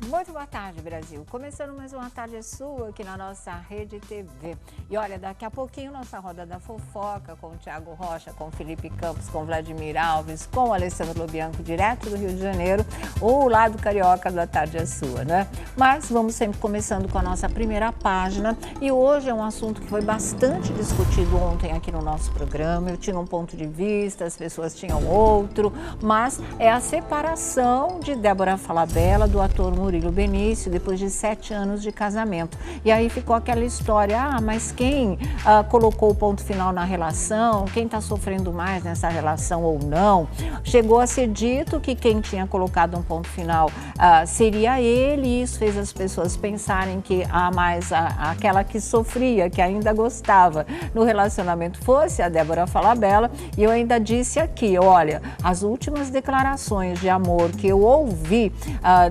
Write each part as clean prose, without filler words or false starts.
Muito boa tarde, Brasil. Começando mais uma tarde sua aqui na nossa Rede TV. E olha, daqui a pouquinho nossa roda da fofoca com o Thiago Rocha, com o Felipe Campos, com o Vladimir Alves, com o Alessandro Lobianco, direto do Rio de Janeiro, o lado carioca da tarde é sua, né? Mas vamos sempre começando com a nossa primeira página. E hoje é um assunto que foi bastante discutido ontem aqui no nosso programa. Eu tinha um ponto de vista, as pessoas tinham outro, mas é a separação de Débora Falabella do ator Murilo Benício, depois de 7 anos de casamento. E aí ficou aquela história, mas quem colocou o ponto final na relação, quem está sofrendo mais nessa relação ou não? Chegou a ser dito que quem tinha colocado um ponto final seria ele, e isso fez as pessoas pensarem que aquela que sofria, que ainda gostava no relacionamento fosse a Débora Falabella. E eu ainda disse aqui, olha, as últimas declarações de amor que eu ouvi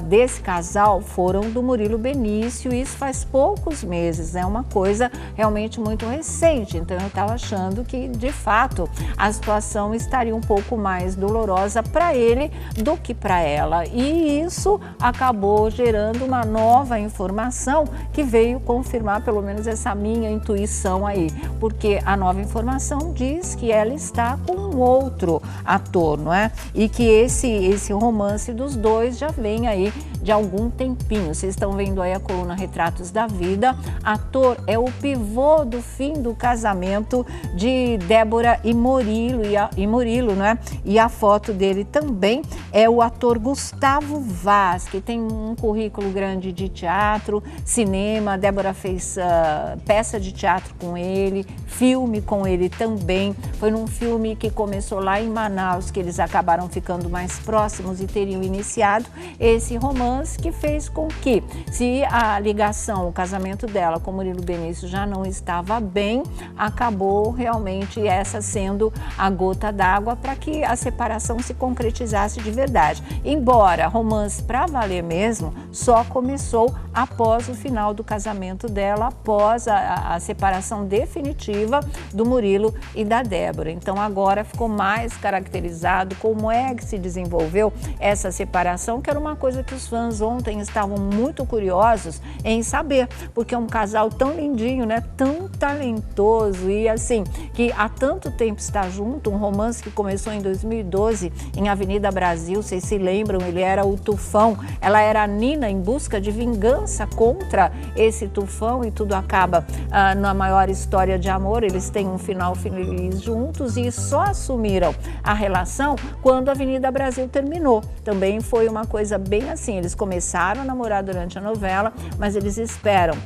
desse casal foram do Murilo Benício, e isso faz poucos meses, é uma coisa realmente muito recente. Então eu estava achando que, de fato, a situação estaria um pouco mais dolorosa para ele do que para ela. E isso acabou gerando uma nova informação que veio confirmar, pelo menos essa minha intuição aí, porque a nova informação diz que ela está com um outro ator, não é? E que esse romance dos dois já vem aí de algum tempinho. Vocês estão vendo aí a coluna Retratos da Vida. Ator é o pivô do fim do casamento de Débora e Murilo, né? E a foto dele também é o ator Gustavo Vaz, que tem um currículo grande de teatro, cinema. Débora fez peça de teatro com ele, filme com ele também. Foi num filme que começou lá em Manaus que eles acabaram ficando mais próximos e teriam iniciado esse romance, que fez com que, se a ligação, o casamento dela com Murilo Benício já não estava bem, acabou realmente essa sendo a gota d'água para que a separação se concretizasse de verdade. Embora romance para valer mesmo só começou após o final do casamento dela, após a separação definitiva do Murilo e da Débora. Então agora ficou mais caracterizado como é que se desenvolveu essa separação, que era uma coisa que os fãs ontem estavam muito curiosos em saber, porque é um casal tão lindinho, né? Tão talentoso, e assim, que há tanto tempo está junto, um romance que começou em 2012 em Avenida Brasil. Vocês se lembram, ele era o Tufão, ela era a Nina em busca de vingança contra esse Tufão, e tudo acaba na maior história de amor. Eles têm um final feliz juntos e só assumiram a relação quando a Avenida Brasil terminou. Também foi uma coisa bem assim, eles começaram a namorar durante a novela, mas eles esperam.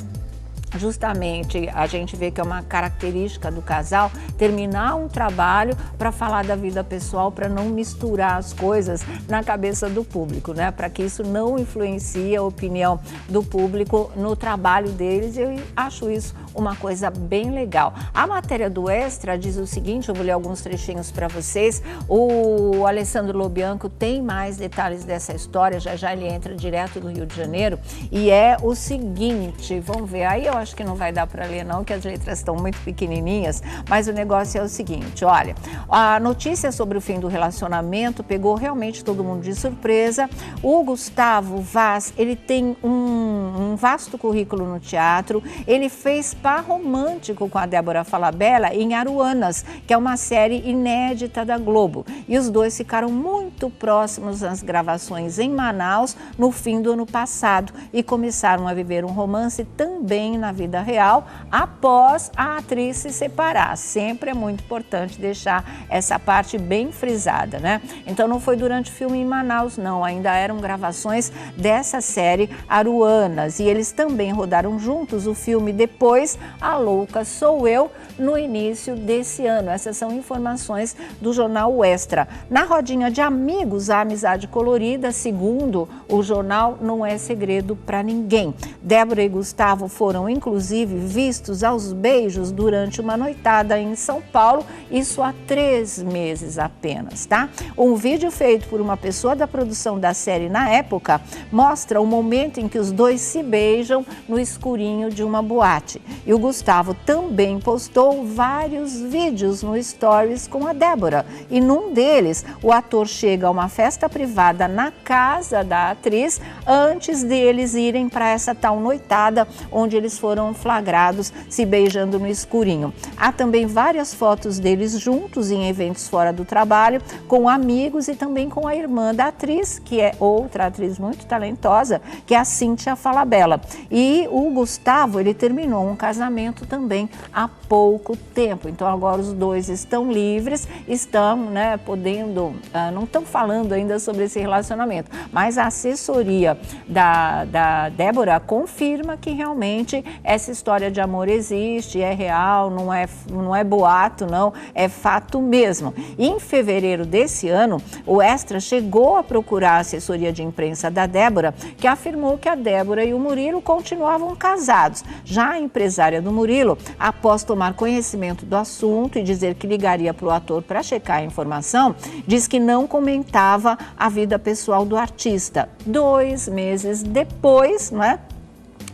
Justamente, a gente vê que é uma característica do casal terminar um trabalho para falar da vida pessoal, para não misturar as coisas na cabeça do público, né? Para que isso não influencie a opinião do público no trabalho deles. Eu acho isso uma coisa bem legal. A matéria do Extra diz o seguinte, eu vou ler alguns trechinhos para vocês. O Alessandro Lobianco tem mais detalhes dessa história, já ele entra direto do Rio de Janeiro, e é o seguinte, vamos ver, aí eu acho que não vai dar para ler não, que as letras estão muito pequenininhas, mas o negócio é o seguinte, olha, a notícia sobre o fim do relacionamento pegou realmente todo mundo de surpresa. O Gustavo Vaz, ele tem um vasto currículo no teatro, ele fez par romântico com a Débora Falabella em Aruanas, que é uma série inédita da Globo, e os dois ficaram muito próximos nas gravações em Manaus no fim do ano passado e começaram a viver um romance também na vida real após a atriz se separar. Sempre é muito importante deixar essa parte bem frisada, né? Então não foi durante o filme em Manaus, não, ainda eram gravações dessa série Aruanas, e eles também rodaram juntos o filme Depois, A Louca Sou Eu, no início desse ano. Essas são informações do jornal Extra. Na rodinha de amigos, a amizade colorida, segundo o jornal, não é segredo para ninguém. Débora e Gustavo foram, inclusive, vistos aos beijos durante uma noitada em São Paulo, isso há 3 meses apenas, tá? Um vídeo feito por uma pessoa da produção da série na época mostra o momento em que os dois se beijam beijam no escurinho de uma boate. E o Gustavo também postou vários vídeos no Stories com a Débora. E num deles, o ator chega a uma festa privada na casa da atriz antes deles irem para essa tal noitada, onde eles foram flagrados se beijando no escurinho. Há também várias fotos deles juntos em eventos fora do trabalho, com amigos e também com a irmã da atriz, que é outra atriz muito talentosa, que é a Cíntia Falabella. E o Gustavo, ele terminou um casamento também há pouco tempo. Então agora os dois estão livres, estão, né, podendo, não estão falando ainda sobre esse relacionamento, mas a assessoria da Débora confirma que realmente essa história de amor existe, é real, não é boato, não, é fato mesmo. E em fevereiro desse ano, o Extra chegou a procurar a assessoria de imprensa da Débora, que afirmou que a Débora e o Murilo continuavam casados. Já a empresária do Murilo, após tomar conhecimento do assunto e dizer que ligaria para o ator para checar a informação, diz que não comentava a vida pessoal do artista. 2 meses depois, não é?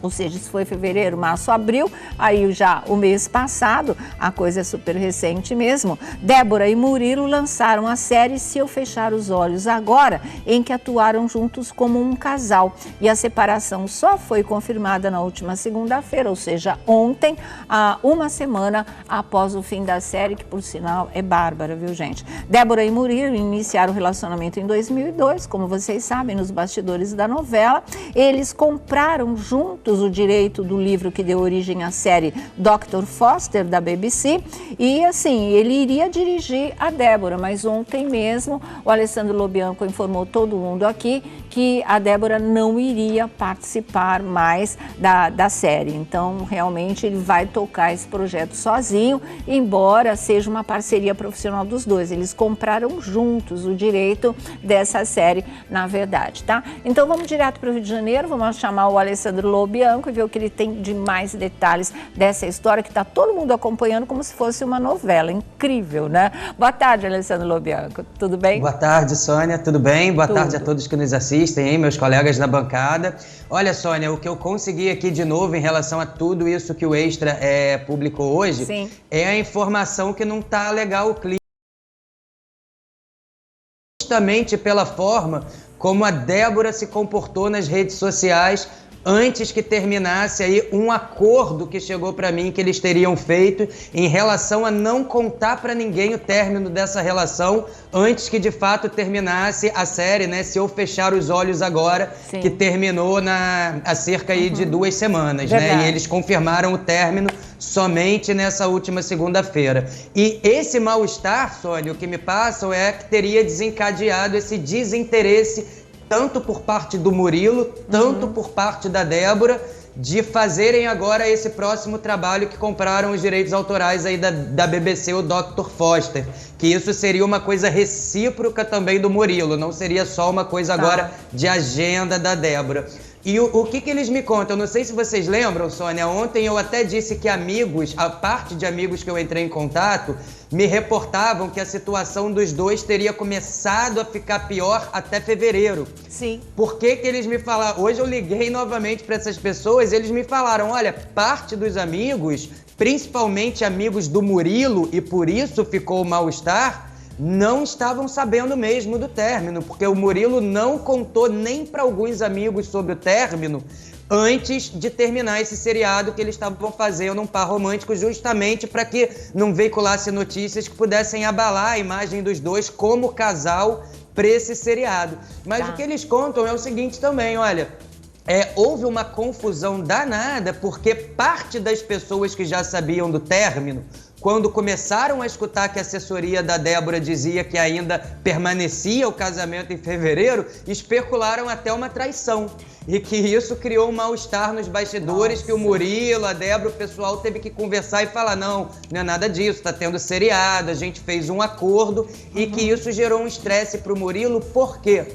Ou seja, isso foi fevereiro, março, abril, aí já o mês passado, a coisa é super recente mesmo. Débora e Murilo lançaram a série Se Eu Fechar os Olhos Agora, em que atuaram juntos como um casal. E a separação só foi confirmada na última segunda-feira, ou seja, ontem, uma semana após o fim da série, que por sinal é bárbara, viu, gente? Débora e Murilo iniciaram o relacionamento em 2002, como vocês sabem, nos bastidores da novela. Eles compraram juntos o direito do livro que deu origem à série Dr. Foster, da BBC, e assim, ele iria dirigir a Débora, mas ontem mesmo o Alessandro Lobianco informou todo mundo aqui que a Débora não iria participar mais da série. Então, realmente, ele vai tocar esse projeto sozinho, embora seja uma parceria profissional dos dois. Eles compraram juntos o direito dessa série, na verdade, tá? Então, vamos direto para o Rio de Janeiro, vamos chamar o Alessandro Lobianco e ver o que ele tem de mais detalhes dessa história que está todo mundo acompanhando como se fosse uma novela. Incrível, né? Boa tarde, Alessandro Lobianco. Tudo bem? Boa tarde, Sônia. Tudo bem? Boa tarde a todos que nos assistem, hein, meus colegas da bancada. Olha, Sônia, o que eu consegui aqui de novo em relação a tudo isso que o Extra publicou hoje, sim, é a informação que não está legal o clima. Justamente pela forma como a Débora se comportou nas redes sociais antes que terminasse aí um acordo que chegou para mim que eles teriam feito em relação a não contar para ninguém o término dessa relação antes que de fato terminasse a série, né? Se Eu Fechar os Olhos Agora, sim, que terminou há cerca aí de 2 semanas, né? E eles confirmaram o término somente nessa última segunda-feira. E esse mal-estar, Sônia, o que me passam é que teria desencadeado esse desinteresse tanto por parte do Murilo, tanto por parte da Débora, de fazerem agora esse próximo trabalho que compraram os direitos autorais aí da BBC, o Dr. Foster. Que isso seria uma coisa recíproca também do Murilo, não seria só uma coisa agora de agenda da Débora. E o que eles me contam? Eu não sei se vocês lembram, Sônia, ontem eu até disse que amigos, a parte de amigos que eu entrei em contato, me reportavam que a situação dos dois teria começado a ficar pior até fevereiro. Sim. Por que eles me falaram? Hoje eu liguei novamente para essas pessoas, eles me falaram, olha, parte dos amigos, principalmente amigos do Murilo, e por isso ficou o mal-estar, não estavam sabendo mesmo do término, porque o Murilo não contou nem para alguns amigos sobre o término antes de terminar esse seriado que eles estavam fazendo, um par romântico, justamente para que não veiculasse notícias que pudessem abalar a imagem dos dois como casal para esse seriado. Mas o que eles contam é o seguinte também, olha, houve uma confusão danada porque parte das pessoas que já sabiam do término, quando começaram a escutar que a assessoria da Débora dizia que ainda permanecia o casamento em fevereiro, especularam até uma traição. E que isso criou um mal-estar nos bastidores. Nossa. Que o Murilo, a Débora, o pessoal teve que conversar e falar, não é nada disso, tá tendo seriado, a gente fez um acordo, e que isso gerou um estresse pro Murilo. Por quê?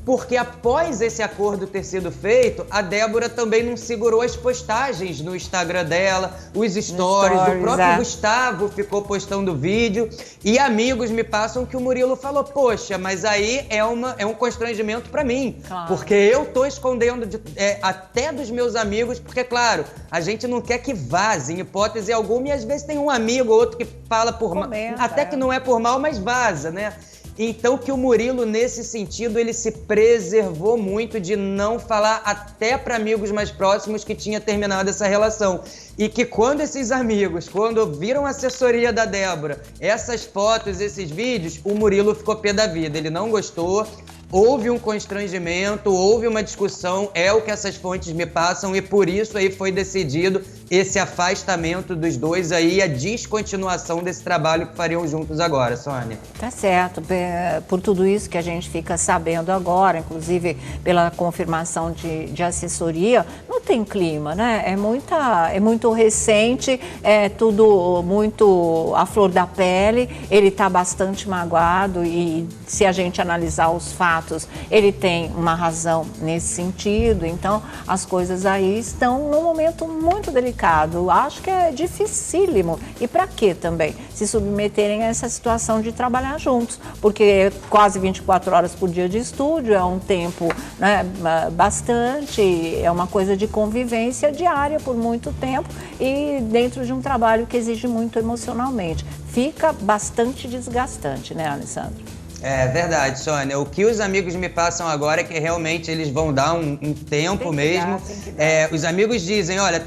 porque após esse acordo ter sido feito, a Débora também não segurou as postagens no Instagram dela, os stories, o próprio Gustavo ficou postando vídeo, e amigos me passam que o Murilo falou, poxa, mas aí é um constrangimento pra mim, porque eu tô escondendo até dos meus amigos, porque, claro, a gente não quer que vaze, em hipótese alguma, e às vezes tem um amigo ou outro que fala por mal, até que não é por mal, mas vaza, né? Então que o Murilo, nesse sentido, ele se preservou muito de não falar até para amigos mais próximos que tinha terminado essa relação. E que quando esses amigos, quando viram a assessoria da Débora, essas fotos, esses vídeos, o Murilo ficou pé da vida. Ele não gostou, houve um constrangimento, houve uma discussão, é o que essas fontes me passam, e por isso aí foi decidido esse afastamento dos dois aí, a descontinuação desse trabalho que fariam juntos agora, Sônia. Tá certo, por tudo isso que a gente fica sabendo agora, inclusive pela confirmação de assessoria, não tem clima, né? É muito recente, é tudo muito à flor da pele, ele tá bastante magoado e se a gente analisar os fatos, ele tem uma razão nesse sentido, então as coisas aí estão num momento muito delicado. Acho que é dificílimo. E para quê também? Se submeterem a essa situação de trabalhar juntos, porque quase 24 horas por dia de estúdio é um tempo, né, bastante, é uma coisa de convivência diária por muito tempo e dentro de um trabalho que exige muito emocionalmente. Fica bastante desgastante, né, Alessandro? É verdade, Sônia. O que os amigos me passam agora é que realmente eles vão dar um tempo mesmo. Os amigos dizem, olha,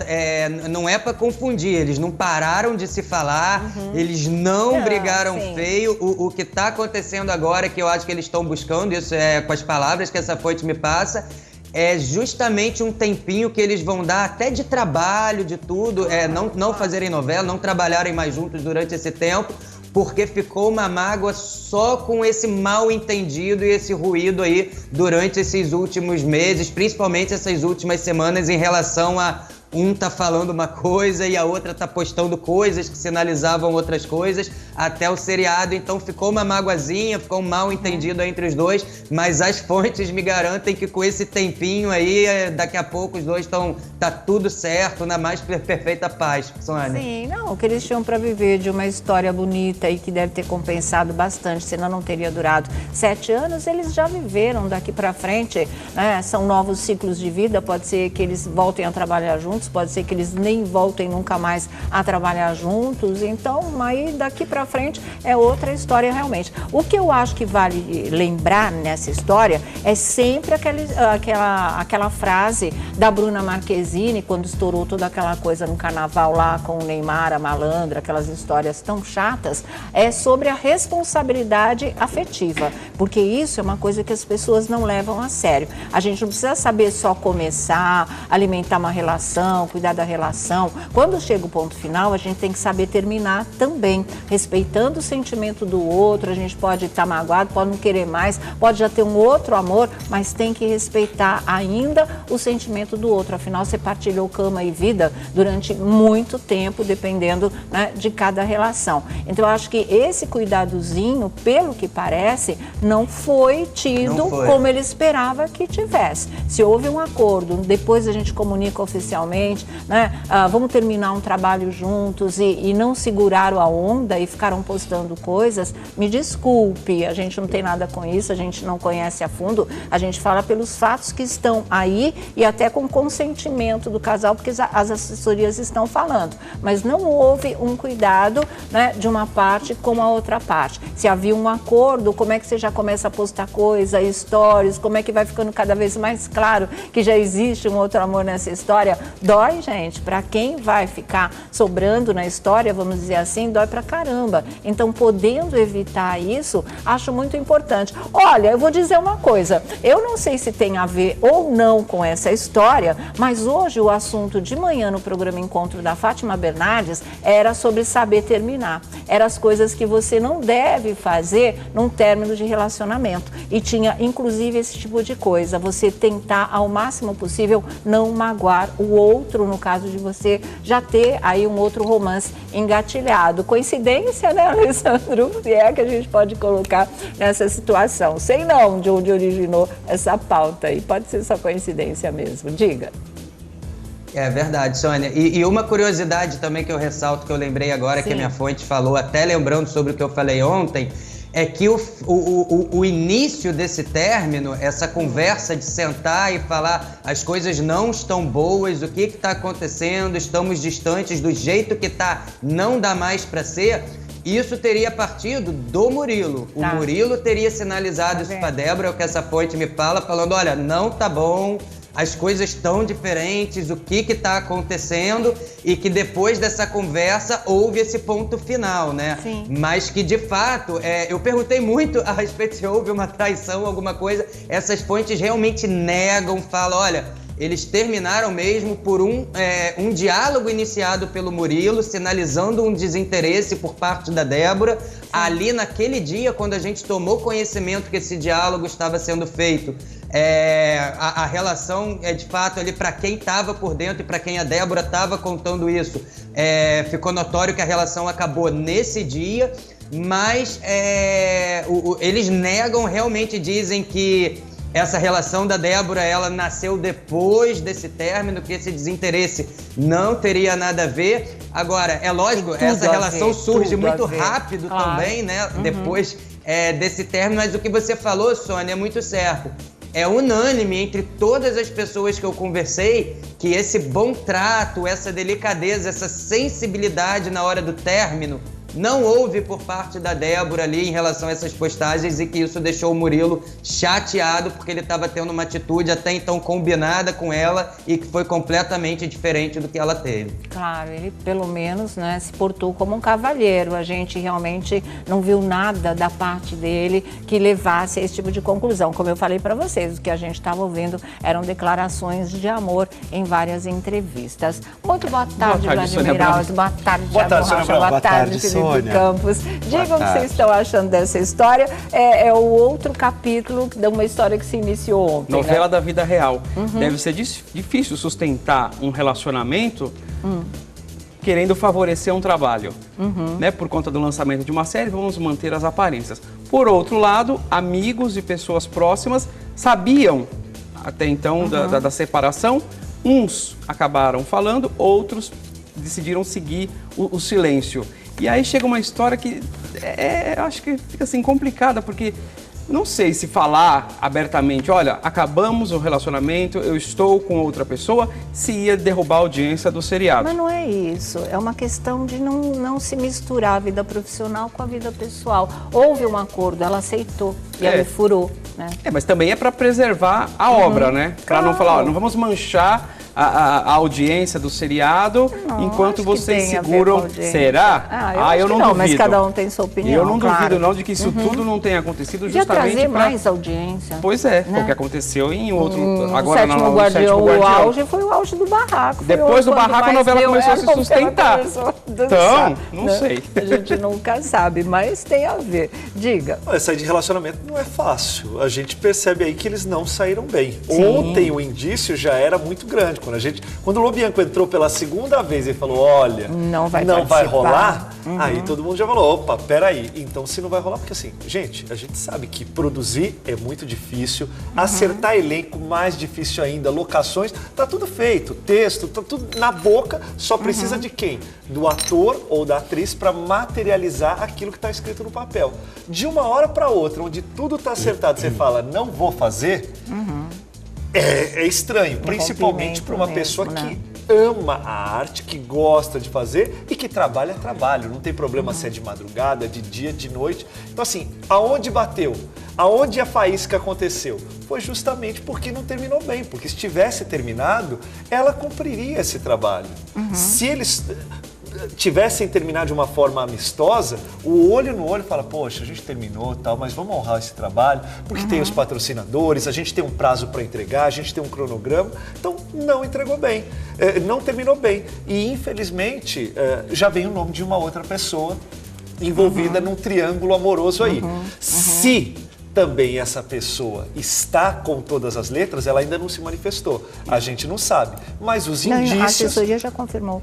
não é para confundir, eles não pararam de se falar, eles não brigaram feio. O que está acontecendo agora, que eu acho que eles estão buscando, isso é com as palavras que essa fonte me passa, é justamente um tempinho que eles vão dar até de trabalho, de tudo, não fazerem novela, não trabalharem mais juntos durante esse tempo, porque ficou uma mágoa só com esse mal entendido e esse ruído aí durante esses últimos meses, principalmente essas últimas semanas, em relação a um tá falando uma coisa e a outra tá postando coisas que sinalizavam outras coisas até o seriado. Então ficou uma magoazinha, ficou um mal entendido entre os dois, mas as fontes me garantem que com esse tempinho aí, daqui a pouco os dois tá tudo certo, na mais perfeita paz, Sônia. Sim, não, o que eles tinham para viver de uma história bonita e que deve ter compensado bastante, senão não teria durado 7 anos, eles já viveram daqui para frente, né? São novos ciclos de vida, pode ser que eles voltem a trabalhar juntos, pode ser que eles nem voltem nunca mais a trabalhar juntos, então aí daqui para frente é outra história realmente. O que eu acho que vale lembrar nessa história é sempre aquela frase da Bruna Marquezine, quando estourou toda aquela coisa no carnaval lá com o Neymar, a malandra, aquelas histórias tão chatas, é sobre a responsabilidade afetiva, porque isso é uma coisa que as pessoas não levam a sério. A gente não precisa saber só começar, alimentar uma relação, cuidar da relação. Quando chega o ponto final, a gente tem que saber terminar também, respeitando o sentimento do outro. A gente pode estar magoado, pode não querer mais, pode já ter um outro amor, mas tem que respeitar ainda o sentimento do outro. Afinal, você partilhou cama e vida durante muito tempo, dependendo, né, de cada relação. Então, eu acho que esse cuidadozinho, pelo que parece, não foi tido como ele esperava que tivesse. Se houve um acordo, depois a gente comunica oficialmente, né? Vamos terminar um trabalho juntos e não seguraram a onda e ficaram postando coisas, me desculpe, a gente não tem nada com isso, a gente não conhece a fundo, a gente fala pelos fatos que estão aí e até com consentimento do casal, porque as assessorias estão falando, mas não houve um cuidado, né, de uma parte com a outra parte. Se havia um acordo, como é que você já começa a postar coisa, stories, como é que vai ficando cada vez mais claro que já existe um outro amor nessa história? Dói, gente, para quem vai ficar sobrando na história, vamos dizer assim, dói pra caramba. Então, podendo evitar isso, acho muito importante. Olha, eu vou dizer uma coisa, eu não sei se tem a ver ou não com essa história, mas hoje o assunto de manhã no programa Encontro da Fátima Bernardes era sobre saber terminar. Eram as coisas que você não deve fazer num término de relacionamento. E tinha, inclusive, esse tipo de coisa, você tentar ao máximo possível não magoar o outro, no caso de você já ter aí um outro romance engatilhado. Coincidência? coincidência, né, Alessandro? Se é que a gente pode colocar nessa situação. Sei não de onde originou essa pauta aí. Pode ser só coincidência mesmo. Diga. É verdade, Sônia. E uma curiosidade também que eu ressalto, que eu lembrei agora, que a minha fonte falou, até lembrando sobre o que eu falei ontem, é que o início desse término, essa conversa de sentar e falar as coisas não estão boas, o que está acontecendo, estamos distantes do jeito que está, não dá mais para ser, isso teria partido do Murilo. O Murilo teria sinalizado isso para Débora, é o que essa fonte me fala, falando, olha, não tá bom, as coisas estão diferentes, o que está acontecendo, e que depois dessa conversa houve esse ponto final, né? Sim. Mas que, de fato, eu perguntei muito a respeito se houve uma traição, alguma coisa. Essas fontes realmente negam, falam, olha, eles terminaram mesmo por um diálogo iniciado pelo Murilo, sinalizando um desinteresse por parte da Débora. Sim. Ali naquele dia, quando a gente tomou conhecimento que esse diálogo estava sendo feito, a relação de fato ali para quem estava por dentro e para quem a Débora estava contando isso, ficou notório que a relação acabou nesse dia, mas eles negam, realmente dizem que essa relação da Débora, ela nasceu depois desse término, que esse desinteresse não teria nada a ver. Agora, é lógico, essa relação surge muito rápido também, né? Uhum. Depois desse término, mas o que você falou, Sônia, é muito certo. É unânime entre todas as pessoas que eu conversei que esse bom trato, essa delicadeza, essa sensibilidade na hora do término não houve por parte da Débora ali em relação a essas postagens, e que isso deixou o Murilo chateado porque ele estava tendo uma atitude até então combinada com ela e que foi completamente diferente do que ela teve. Claro, ele pelo menos, né, se portou como um cavalheiro. A gente realmente não viu nada da parte dele que levasse a esse tipo de conclusão. Como eu falei para vocês, o que a gente estava ouvindo eram declarações de amor em várias entrevistas. Muito boa tarde, Vladimir Alves. Boa tarde, Thiago Rocha. Boa tarde, Felipe Campos. Digam o que vocês estão achando dessa história. É o outro capítulo de uma história que se iniciou ontem. Novela, né? Da vida real. Uhum. Deve ser difícil sustentar um relacionamento querendo favorecer um trabalho. Né? Por conta do lançamento de uma série, vamos manter as aparências. Por outro lado, amigos e pessoas próximas sabiam até então da separação. Uns acabaram falando, outros decidiram seguir o silêncio. E aí chega uma história que acho que fica assim complicada, porque não sei se falar abertamente, olha, acabamos o relacionamento, eu estou com outra pessoa, se ia derrubar a audiência do seriado. Mas não é isso, é uma questão de não se misturar a vida profissional com a vida pessoal. Houve um acordo, ela aceitou e ele furou, né? Mas também é para preservar a obra, né? Para não falar, ó, não vamos manchar a audiência do seriado, enquanto vocês seguram. Será? Eu não duvido. Mas cada um tem sua opinião. Eu não duvido não de que isso tudo não tenha acontecido justamente para trazer mais audiência. Pois é, né? O que aconteceu em outro. Agora no Sétimo Guardião, o auge foi o auge do barraco. Depois do barraco a novela começou a se sustentar. Então, não sei. A gente nunca sabe, mas tem a ver. Diga. Sair de relacionamento não é fácil. A gente percebe aí que eles não saíram bem. Sim. Ontem o indício já era muito grande. Quando o Lobianco entrou pela segunda vez e falou, olha, não vai rolar, aí todo mundo já falou, opa, peraí, então se não vai rolar, porque assim, gente, a gente sabe que produzir é muito difícil, acertar elenco mais difícil ainda, locações, tá tudo feito, texto, tá tudo na boca, só precisa de quem? Do ator ou da atriz para materializar aquilo que está escrito no papel. De uma hora para outra, onde tudo tá acertado, você fala, não vou fazer, é estranho, principalmente para uma pessoa que ama a arte, que gosta de fazer e que trabalha, não tem problema se é de madrugada, de dia, de noite. Então assim, aonde bateu? Aonde a faísca aconteceu? Foi justamente porque não terminou bem, porque se tivesse terminado, ela cumpriria esse trabalho. Se eles tivessem terminado de uma forma amistosa, o olho no olho fala, poxa, a gente terminou tal, mas vamos honrar esse trabalho, porque tem os patrocinadores, a gente tem um prazo para entregar, a gente tem um cronograma, então não entregou bem, não terminou bem. E infelizmente já vem o nome de uma outra pessoa envolvida num triângulo amoroso aí. Se também essa pessoa está com todas as letras, ela ainda não se manifestou, a gente não sabe, mas os indícios... A assessoria já confirmou.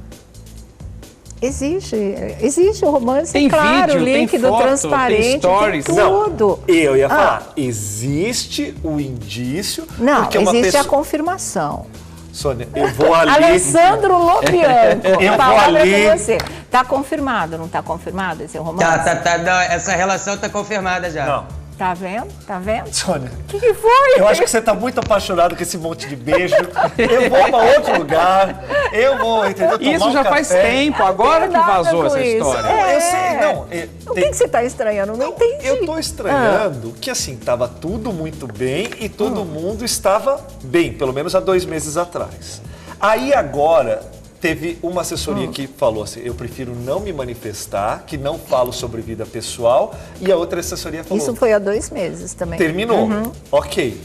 Existe o romance, tem claro, vídeo, líquido, tem foto, transparente, tem stories. tem tudo. Não, eu ia falar, existe o indício... Não, porque existe a confirmação. Sônia, eu vou ali... Alessandro Lobianco, eu vou ali... com você. Tá confirmado, não tá confirmado esse romance? Não, essa relação tá confirmada já. Não. Tá vendo? Tá vendo? Sônia, O que foi? eu acho que você tá muito apaixonado com esse monte de beijo. Eu vou pra outro lugar, eu vou, entendeu? Tomar Isso já faz café. tempo, agora que vazou essa história. Eu sei, não. O que você tá estranhando? Não entendi. Eu tô estranhando que, assim, tava tudo muito bem e todo mundo estava bem, pelo menos há 2 meses atrás. Aí agora... Teve uma assessoria que falou assim, eu prefiro não me manifestar, que não falo sobre vida pessoal, e a outra assessoria falou... Isso foi há 2 meses também. Terminou, ok.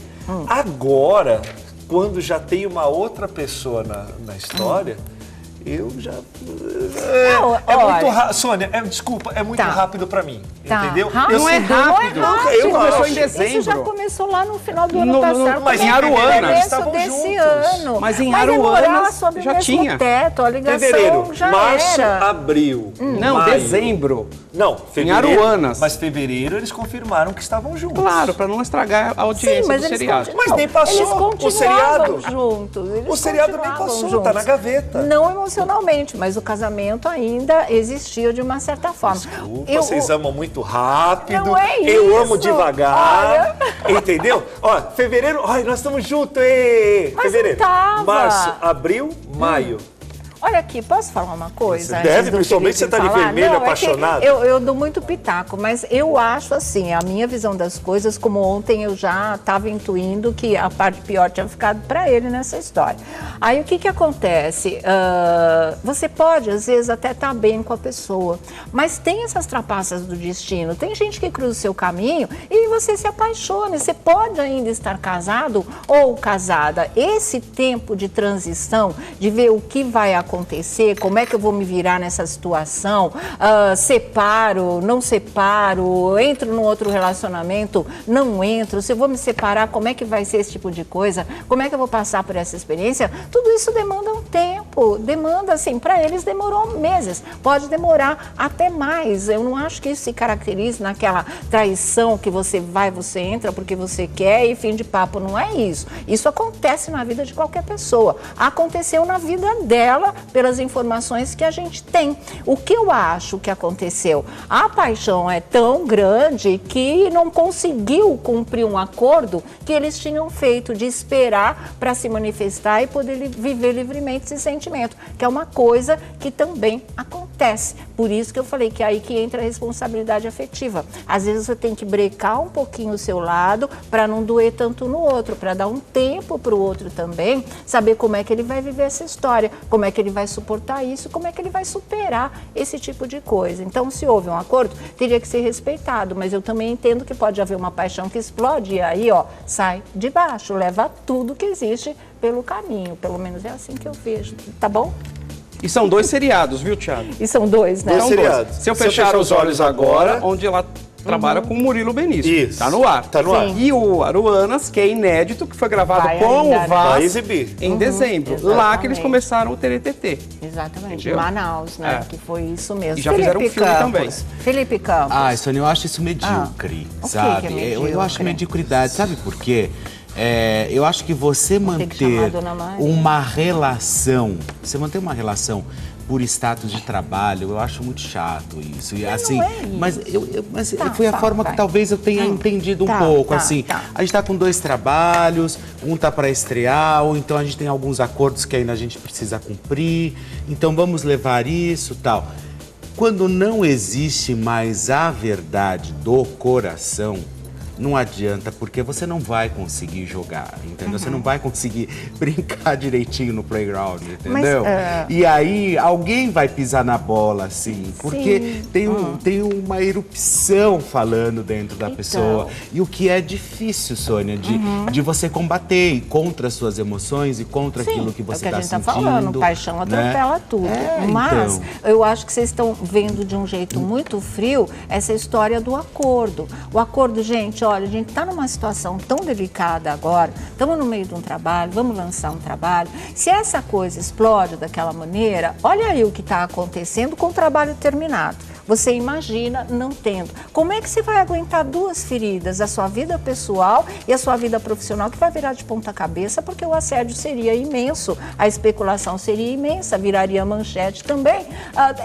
Agora, quando já tem uma outra pessoa na história, eu já... muito rápido, Sônia, desculpa, é muito rápido pra mim, entendeu? Não é rápido, eu começou acho. em dezembro. Isso já começou lá no final do ano passado. Mas em Aruana. Eles estavam desse juntos. ano. Mas em morar Aruana sob o já mesmo tinha. teto, a ligação Fevereiro, já março, era. abril, Não, maio. dezembro. Não, fevereiro. Em Aruanas. Mas fevereiro eles confirmaram que estavam juntos. Claro, para não estragar a audiência mas do eles seriado. Mas nem passou eles continuavam o seriado. juntos. O seriado nem passou, tá na gaveta. Não emocionalmente, mas o casamento ainda existia de uma certa forma. Desculpa, vocês amam muito rápido. Não é eu isso. amo devagar. Entendeu? Ó, fevereiro, ai, nós estamos juntos. Mas fevereiro, não tava. março, abril, maio. Olha aqui, posso falar uma coisa? Você antes deve, do principalmente Felipe você tá de falar? vermelho, Não, é que apaixonado. Eu dou muito pitaco, mas eu acho assim, a minha visão das coisas, como ontem eu já estava intuindo que a parte pior tinha ficado para ele nessa história. Aí o que acontece? Você pode, às vezes, até estar bem com a pessoa, mas tem essas trapaças do destino. Tem gente que cruza o seu caminho e você se apaixona. Você pode ainda estar casado ou casada. Esse tempo de transição, de ver o que vai acontecer, como é que eu vou me virar nessa situação, separo, não separo, entro num outro relacionamento, não entro, se eu vou me separar, como é que vai ser esse tipo de coisa, como é que eu vou passar por essa experiência, tudo isso demanda um tempo, demanda assim, para eles demorou meses, pode demorar até mais, eu não acho que isso se caracterize naquela traição que você vai, você entra porque você quer e fim de papo, não é isso, isso acontece na vida de qualquer pessoa, aconteceu na vida dela, pelas informações que a gente tem. O que eu acho que aconteceu? A paixão é tão grande que não conseguiu cumprir um acordo que eles tinham feito de esperar para se manifestar e poder viver livremente esse sentimento, que é uma coisa que também acontece. Por isso que eu falei que é aí que entra a responsabilidade afetiva. Às vezes você tem que brecar um pouquinho o seu lado para não doer tanto no outro, para dar um tempo para o outro também, saber como é que ele vai viver essa história, como é que ele vai suportar isso, como é que ele vai superar esse tipo de coisa. Então, se houve um acordo, teria que ser respeitado, mas eu também entendo que pode haver uma paixão que explode e aí, ó, sai de baixo, leva tudo que existe pelo caminho. Pelo menos é assim que eu vejo, tá bom? E são 2 seriados, viu, Thiago? E são 2, né? Dois São seriados. Se eu fechar os olhos agora, onde ela trabalha com o Murilo Benício. Isso. Tá no ar. Tá no ar. E o Aruanas, que é inédito, que foi gravado Vai com ainda, o né? Vaz Vai exibir. em dezembro. exatamente. Lá que eles começaram o TTT. Exatamente, Entendeu? Manaus, né? É. Que foi isso mesmo. E já fizeram um filme também. Felipe Campos. Ah, Sônia, eu acho isso medíocre, O que sabe? que é Eu acho medíocre? mediocridade, sabe por quê? Eu acho que você ter que chamar a manter Dona Maria. uma relação, você manter uma relação por status de trabalho, eu acho muito chato isso. E, assim, não é isso. mas Tá, foi a forma vai. que talvez eu tenha entendido um Tá, pouco, tá, assim. tá. A gente tá com 2 trabalhos, um tá para estrear, ou então a gente tem alguns acordos que ainda a gente precisa cumprir, então vamos levar isso, tal. Quando não existe mais a verdade do coração, não adianta, porque você não vai conseguir jogar, entendeu? Você não vai conseguir brincar direitinho no playground, entendeu? E aí, alguém vai pisar na bola, assim, porque tem uma erupção falando dentro da pessoa. E o que é difícil, Sônia, de você combater e contra as suas emoções e contra aquilo que você é o que está a gente sentindo. tá falando, paixão atropela tudo. Mas eu acho que vocês estão vendo de um jeito muito frio essa história do acordo. O acordo, gente, olha, olha, a gente está numa situação tão delicada agora, estamos no meio de um trabalho, vamos lançar um trabalho. Se essa coisa explode daquela maneira, olha aí o que está acontecendo com o trabalho terminado. Você imagina não tendo. Como é que você vai aguentar 2 feridas, a sua vida pessoal e a sua vida profissional, que vai virar de ponta cabeça, porque o assédio seria imenso, a especulação seria imensa, viraria manchete também.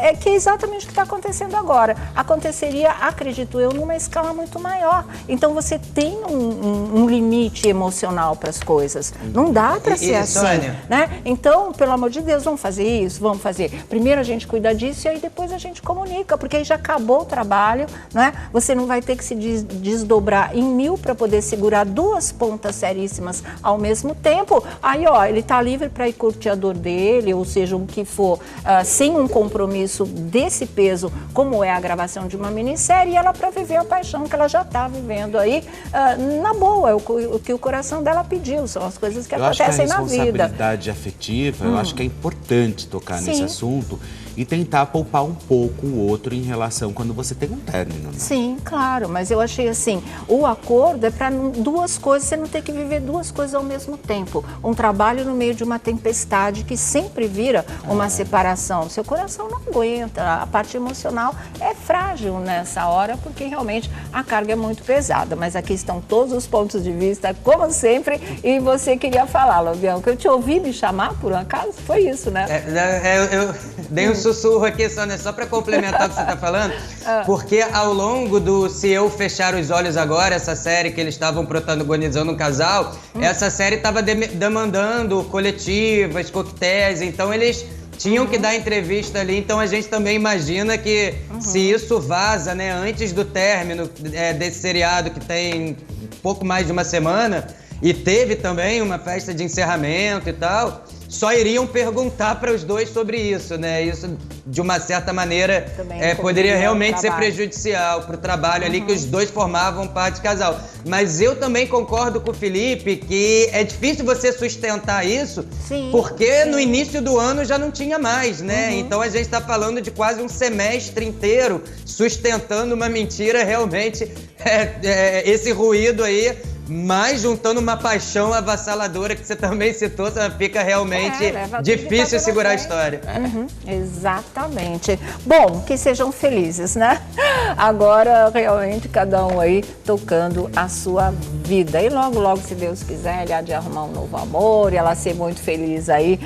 É que é exatamente o que está acontecendo agora. Aconteceria, acredito eu, numa escala muito maior. Então você tem um limite emocional para as coisas. Não dá para ser assim, né? Então, pelo amor de Deus, vamos fazer isso? Vamos fazer. Primeiro a gente cuida disso e aí depois a gente comunica, porque aí já acabou o trabalho, né? Você não vai ter que se desdobrar em 1000 para poder segurar 2 pontas seríssimas ao mesmo tempo. Aí, ó, ele tá livre para ir curtir a dor dele, ou seja, o que for, sem um compromisso desse peso, como é a gravação de uma minissérie, e ela para viver a paixão que ela já tá vivendo aí, na boa, o que o coração dela pediu, são as coisas que acontecem na vida. A responsabilidade afetiva, eu acho que é importante tocar nesse assunto e tentar poupar um pouco o outro em relação quando você tem um término, né? Sim, claro, mas eu achei assim, o acordo é para 2 coisas, você não tem que viver 2 coisas ao mesmo tempo. Um trabalho no meio de uma tempestade que sempre vira uma separação. Seu coração não aguenta, a parte emocional é frágil nessa hora, porque realmente a carga é muito pesada. Mas aqui estão todos os pontos de vista, como sempre, e você queria falar, Lobianco. Eu te ouvi me chamar, por um acaso? Foi isso, né? Eu dei um sussurro aqui só para complementar o que você está falando, porque ao longo do Se Eu Fechar os Olhos Agora, essa série que eles estavam protagonizando um casal, essa série estava demandando coletivas, coquetéis, então eles tinham que dar entrevista ali, então a gente também imagina que se isso vaza, né, antes do término desse seriado que tem pouco mais de uma semana, e teve também uma festa de encerramento e tal, só iriam perguntar para os 2 sobre isso, né? Isso, de uma certa maneira, poderia realmente ser prejudicial para o trabalho ali, que os 2 formavam parte de casal. Mas eu também concordo com o Felipe que é difícil você sustentar isso, porque no início do ano já não tinha mais, né? Então a gente está falando de quase um semestre inteiro sustentando uma mentira, realmente, esse ruído aí. Mas juntando uma paixão avassaladora que você também citou, fica realmente difícil segurar a história. Exatamente. Bom, que sejam felizes, né? Agora, realmente, cada um aí tocando a sua vida. E logo, logo, se Deus quiser, ele há de arrumar um novo amor e ela ser muito feliz aí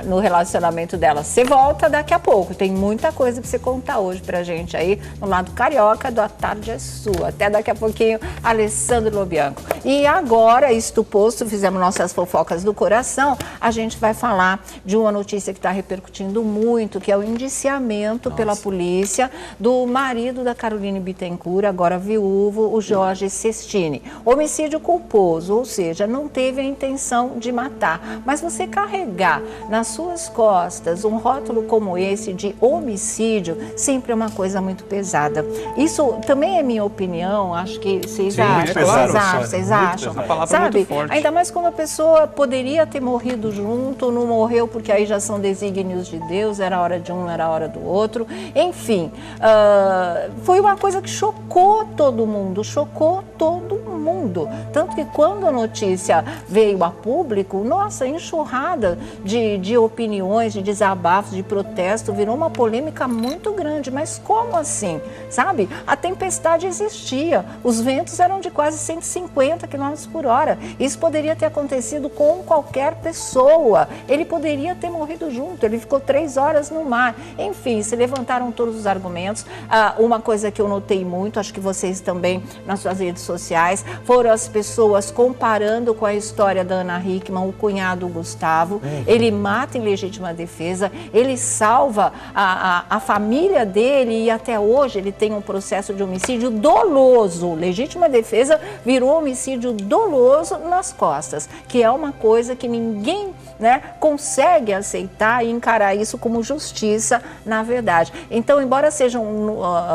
no relacionamento dela. Você volta daqui a pouco. Tem muita coisa pra você contar hoje pra gente aí no lado carioca do A Tarde é Sua. Até daqui a pouquinho, Alessandro Lobianco. E agora, isto posto, fizemos nossas fofocas do coração, a gente vai falar de uma notícia que está repercutindo muito, que é o indiciamento pela polícia do marido da Caroline Bittencourt, agora viúvo, o Jorge Sestini. Homicídio culposo, ou seja, não teve a intenção de matar. Mas você carregar nas suas costas um rótulo como esse de homicídio, sempre é uma coisa muito pesada. Isso também é minha opinião, acho que vocês acham. A palavra sabe? É muito forte. Ainda mais como a pessoa poderia ter morrido junto, não morreu porque aí já são desígnios de Deus, era hora de um, era hora do outro. Enfim, foi uma coisa que chocou todo mundo. Tanto que quando a notícia veio a público, nossa, enxurrada de opiniões, de desabafos, de protesto, virou uma polêmica muito grande. Mas como assim? Sabe? A tempestade existia, os ventos eram de quase 150 km por hora. Isso poderia ter acontecido com qualquer pessoa. Ele poderia ter morrido junto, ele ficou 3 horas no mar. Enfim, se levantaram todos os argumentos. Uma coisa que eu notei muito, acho que vocês também nas suas redes sociais, foram as pessoas comparando com a história da Ana Hickman, o cunhado Gustavo. Ele mata em legítima defesa, ele salva a família dele e até hoje ele tem um processo de homicídio doloso. Legítima defesa virou homicídio homicídio doloso nas costas, que é uma coisa que ninguém, né, consegue aceitar e encarar isso como justiça, na verdade. Então, embora sejam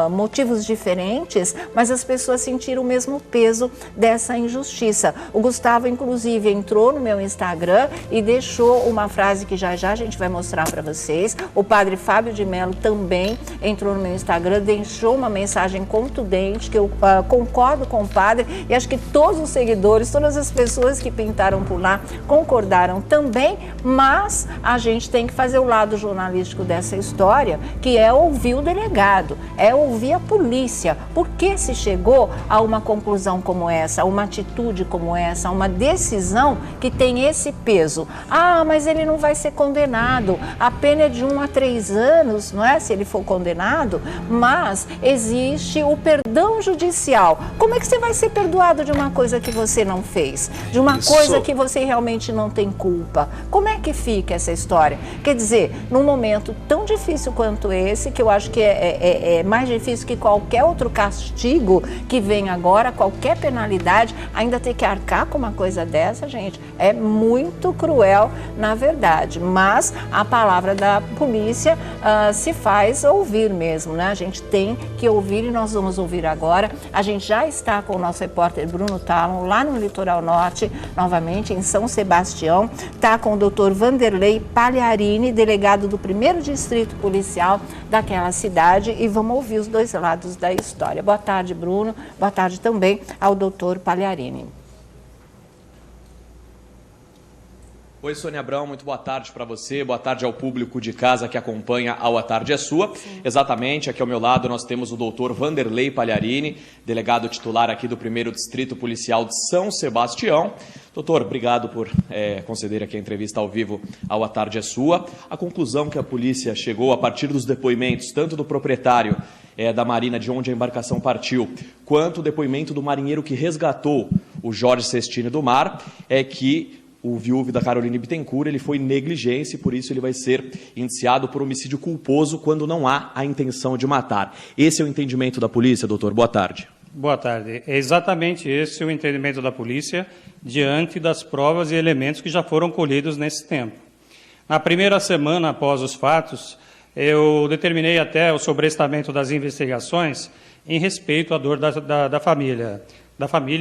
motivos diferentes, mas as pessoas sentiram o mesmo peso dessa injustiça. O Gustavo, inclusive, entrou no meu Instagram e deixou uma frase que já a gente vai mostrar para vocês. O padre Fábio de Mello também entrou no meu Instagram, deixou uma mensagem contundente, que eu concordo com o padre, e acho que todos os seguidores, todas as pessoas que pintaram por lá concordaram também, mas a gente tem que fazer o lado jornalístico dessa história, que é ouvir o delegado, é ouvir a polícia. Por que se chegou a uma conclusão como essa, a uma atitude como essa, a uma decisão que tem esse peso? Ah, mas ele não vai ser condenado, a pena é de 1 a 3 anos, não é? Se ele for condenado, mas existe o perdão judicial. Como é que você vai ser perdoado de uma coisa que você não fez? De uma coisa que você realmente não tem culpa? Como é que fica essa história? Quer dizer, num momento tão difícil quanto esse, que eu acho que é mais difícil que qualquer outro castigo que vem agora, qualquer penalidade, ainda ter que arcar com uma coisa dessa, gente, é muito cruel, na verdade. Mas a palavra da polícia se faz ouvir mesmo, né? A gente tem que ouvir e nós vamos ouvir agora. A gente já está com o nosso repórter Bruno Tallon lá no Litoral Norte, novamente em São Sebastião. Está com o doutor Vanderlei Pagliarini, delegado do 1º Distrito Policial daquela cidade, e vamos ouvir os dois lados da história. Boa tarde, Bruno. Boa tarde também ao doutor Pagliarini. Oi, Sônia Abrão, muito boa tarde para você, boa tarde ao público de casa que acompanha ao A Tarde é Sua. Sim. Exatamente, aqui ao meu lado nós temos o doutor Vanderlei Pagliarini, delegado titular aqui do 1º Distrito Policial de São Sebastião. Doutor, obrigado por conceder aqui a entrevista ao vivo ao A Tarde é Sua. A conclusão que a polícia chegou a partir dos depoimentos, tanto do proprietário da Marina, de onde a embarcação partiu, quanto o depoimento do marinheiro que resgatou o Jorge Sestini do mar, é que o viúvo da Caroline Bittencourt, ele foi negligência e por isso ele vai ser indiciado por homicídio culposo quando não há a intenção de matar. Esse é o entendimento da polícia, doutor? Boa tarde. Boa tarde. É exatamente esse o entendimento da polícia diante das provas e elementos que já foram colhidos nesse tempo. Na primeira semana após os fatos, eu determinei até o sobrestamento das investigações em respeito à dor da família,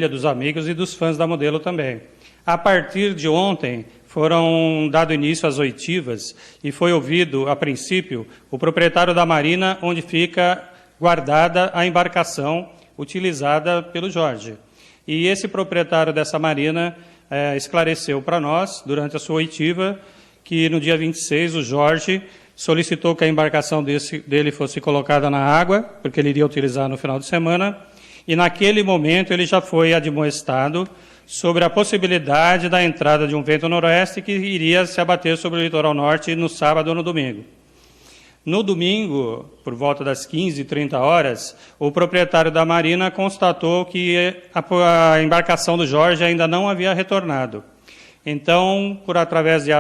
dos amigos e dos fãs da Modelo também. A partir de ontem, foram dado início às oitivas e foi ouvido, a princípio, o proprietário da Marina, onde fica guardada a embarcação utilizada pelo Jorge. E esse proprietário dessa Marina esclareceu para nós, durante a sua oitiva, que no dia 26 o Jorge solicitou que a embarcação dele fosse colocada na água, porque ele iria utilizar no final de semana, e naquele momento ele já foi admoestado sobre a possibilidade da entrada de um vento noroeste que iria se abater sobre o litoral norte no sábado ou no domingo. No domingo, por volta das 15h30, o proprietário da Marina constatou que a embarcação do Jorge ainda não havia retornado. Então, através de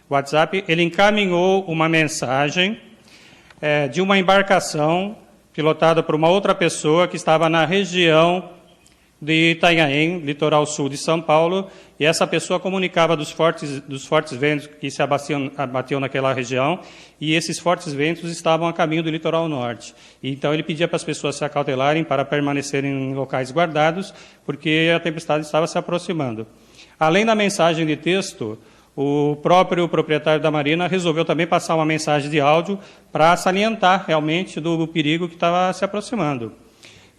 WhatsApp, ele encaminhou uma mensagem de uma embarcação pilotada por uma outra pessoa que estava na região de Itanhaém, litoral sul de São Paulo, e essa pessoa comunicava dos fortes ventos que se abatiam naquela região, e esses fortes ventos estavam a caminho do litoral norte. Então ele pedia para as pessoas se acautelarem para permanecerem em locais guardados, porque a tempestade estava se aproximando. Além da mensagem de texto, o próprio proprietário da Marina resolveu também passar uma mensagem de áudio para salientar realmente do perigo que estava se aproximando.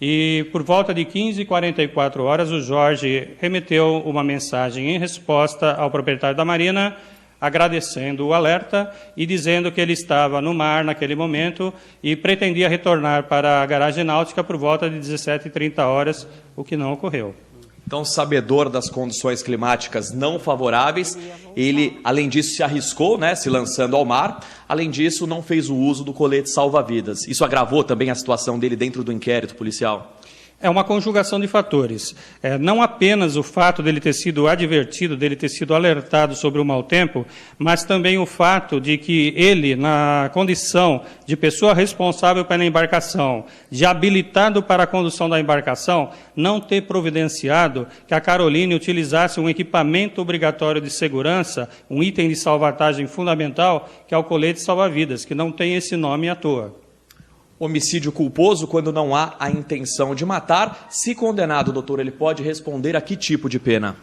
E por volta de 15h44, o Jorge remeteu uma mensagem em resposta ao proprietário da Marina, agradecendo o alerta e dizendo que ele estava no mar naquele momento e pretendia retornar para a garagem náutica por volta de 17h30, o que não ocorreu. Então, sabedor das condições climáticas não favoráveis, ele, além disso, se arriscou, né, se lançando ao mar. Além disso, não fez o uso do colete salva-vidas. Isso agravou também a situação dele dentro do inquérito policial? É uma conjugação de fatores. Não apenas o fato dele ter sido advertido, dele ter sido alertado sobre o mau tempo, mas também o fato de que ele, na condição de pessoa responsável pela embarcação, de habilitado para a condução da embarcação, não ter providenciado que a Caroline utilizasse um equipamento obrigatório de segurança, um item de salvatagem fundamental, que é o colete salva-vidas, que não tem esse nome à toa. Homicídio culposo quando não há a intenção de matar. Se condenado, doutor, ele pode responder a que tipo de pena?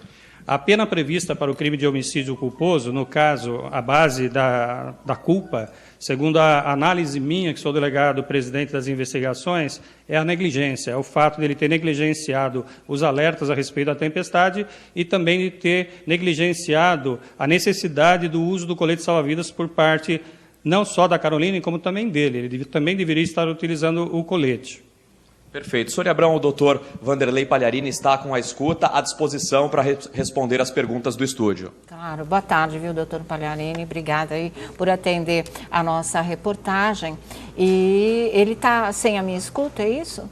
A pena prevista para o crime de homicídio culposo, no caso, a base da culpa, segundo a análise minha, que sou delegado presidente das investigações, é a negligência, é o fato de ele ter negligenciado os alertas a respeito da tempestade e também de ter negligenciado a necessidade do uso do colete salva-vidas por parte não só da Caroline, como também dele. Ele também deveria estar utilizando o colete. Perfeito. Sônia Abrão, o doutor Vanderlei Palharini está com a escuta à disposição para responder as perguntas do estúdio. Claro. Boa tarde, viu, doutor Palharini? Obrigada aí por atender a nossa reportagem. E ele está sem a minha escuta, é isso?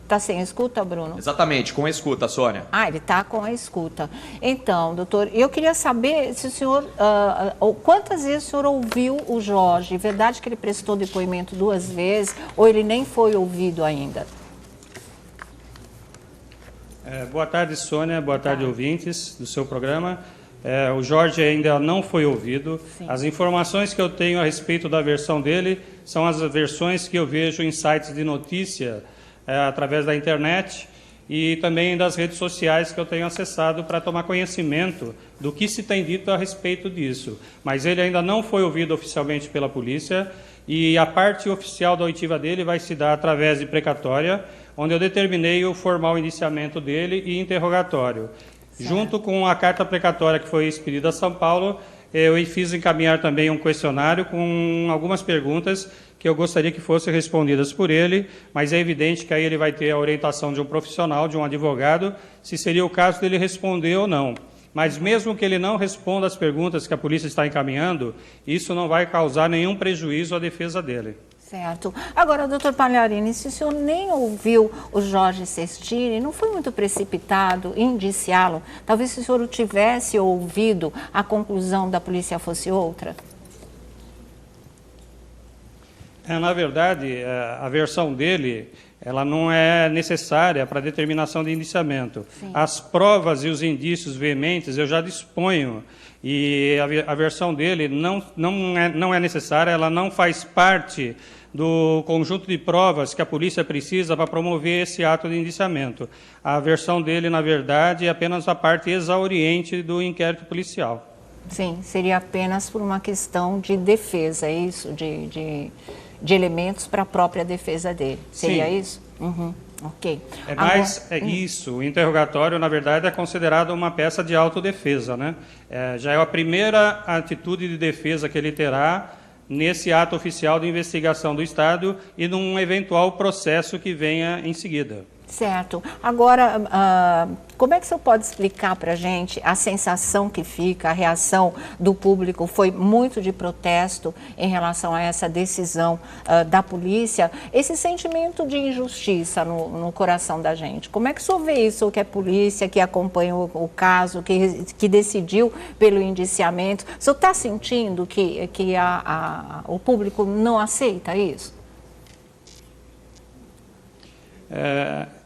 Está sem a escuta, Bruno? Exatamente, com a escuta, Sônia. Ele está com a escuta. Então, doutor, eu queria saber se o senhor, quantas vezes o senhor ouviu o Jorge? Verdade que ele prestou depoimento 2 vezes ou ele nem foi ouvido ainda? Boa tarde, Sônia. Boa tarde, ouvintes do seu programa. O Jorge ainda não foi ouvido. Sim. As informações que eu tenho a respeito da versão dele são as versões que eu vejo em sites de notícia, através da internet e também das redes sociais que eu tenho acessado para tomar conhecimento do que se tem dito a respeito disso. Mas ele ainda não foi ouvido oficialmente pela polícia e a parte oficial da oitiva dele vai se dar através de precatória, onde eu determinei o formal indiciamento dele e interrogatório. Certo. Junto com a carta precatória que foi expedida a São Paulo, eu fiz encaminhar também um questionário com algumas perguntas que eu gostaria que fossem respondidas por ele, mas é evidente que aí ele vai ter a orientação de um profissional, de um advogado, se seria o caso dele responder ou não. Mas mesmo que ele não responda as perguntas que a polícia está encaminhando, isso não vai causar nenhum prejuízo à defesa dele. Certo. Agora, doutor Palharini, se o senhor nem ouviu o Jorge Sestini, não foi muito precipitado indiciá-lo? Talvez se o senhor tivesse ouvido, a conclusão da polícia fosse outra? Na verdade, a versão dele, ela não é necessária para a determinação de indiciamento. Sim. As provas e os indícios veementes eu já disponho e a versão dele não é necessária, ela não faz parte do conjunto de provas que a polícia precisa para promover esse ato de indiciamento. A versão dele, na verdade, é apenas a parte exauriente do inquérito policial. Sim, seria apenas por uma questão de defesa, é isso? De elementos para a própria defesa dele. Seria Sim. Isso? Uhum. Ok. Isso. O interrogatório, na verdade, é considerado uma peça de autodefesa, né? Já é a primeira atitude de defesa que ele terá nesse ato oficial de investigação do Estado e num eventual processo que venha em seguida. Certo. Agora, como é que o senhor pode explicar para a gente a sensação que fica, a reação do público? Foi muito de protesto em relação a essa decisão da polícia, esse sentimento de injustiça no coração da gente. Como é que o senhor vê isso, que é polícia, que acompanhou o caso, que decidiu pelo indiciamento? O senhor está sentindo que o público não aceita isso?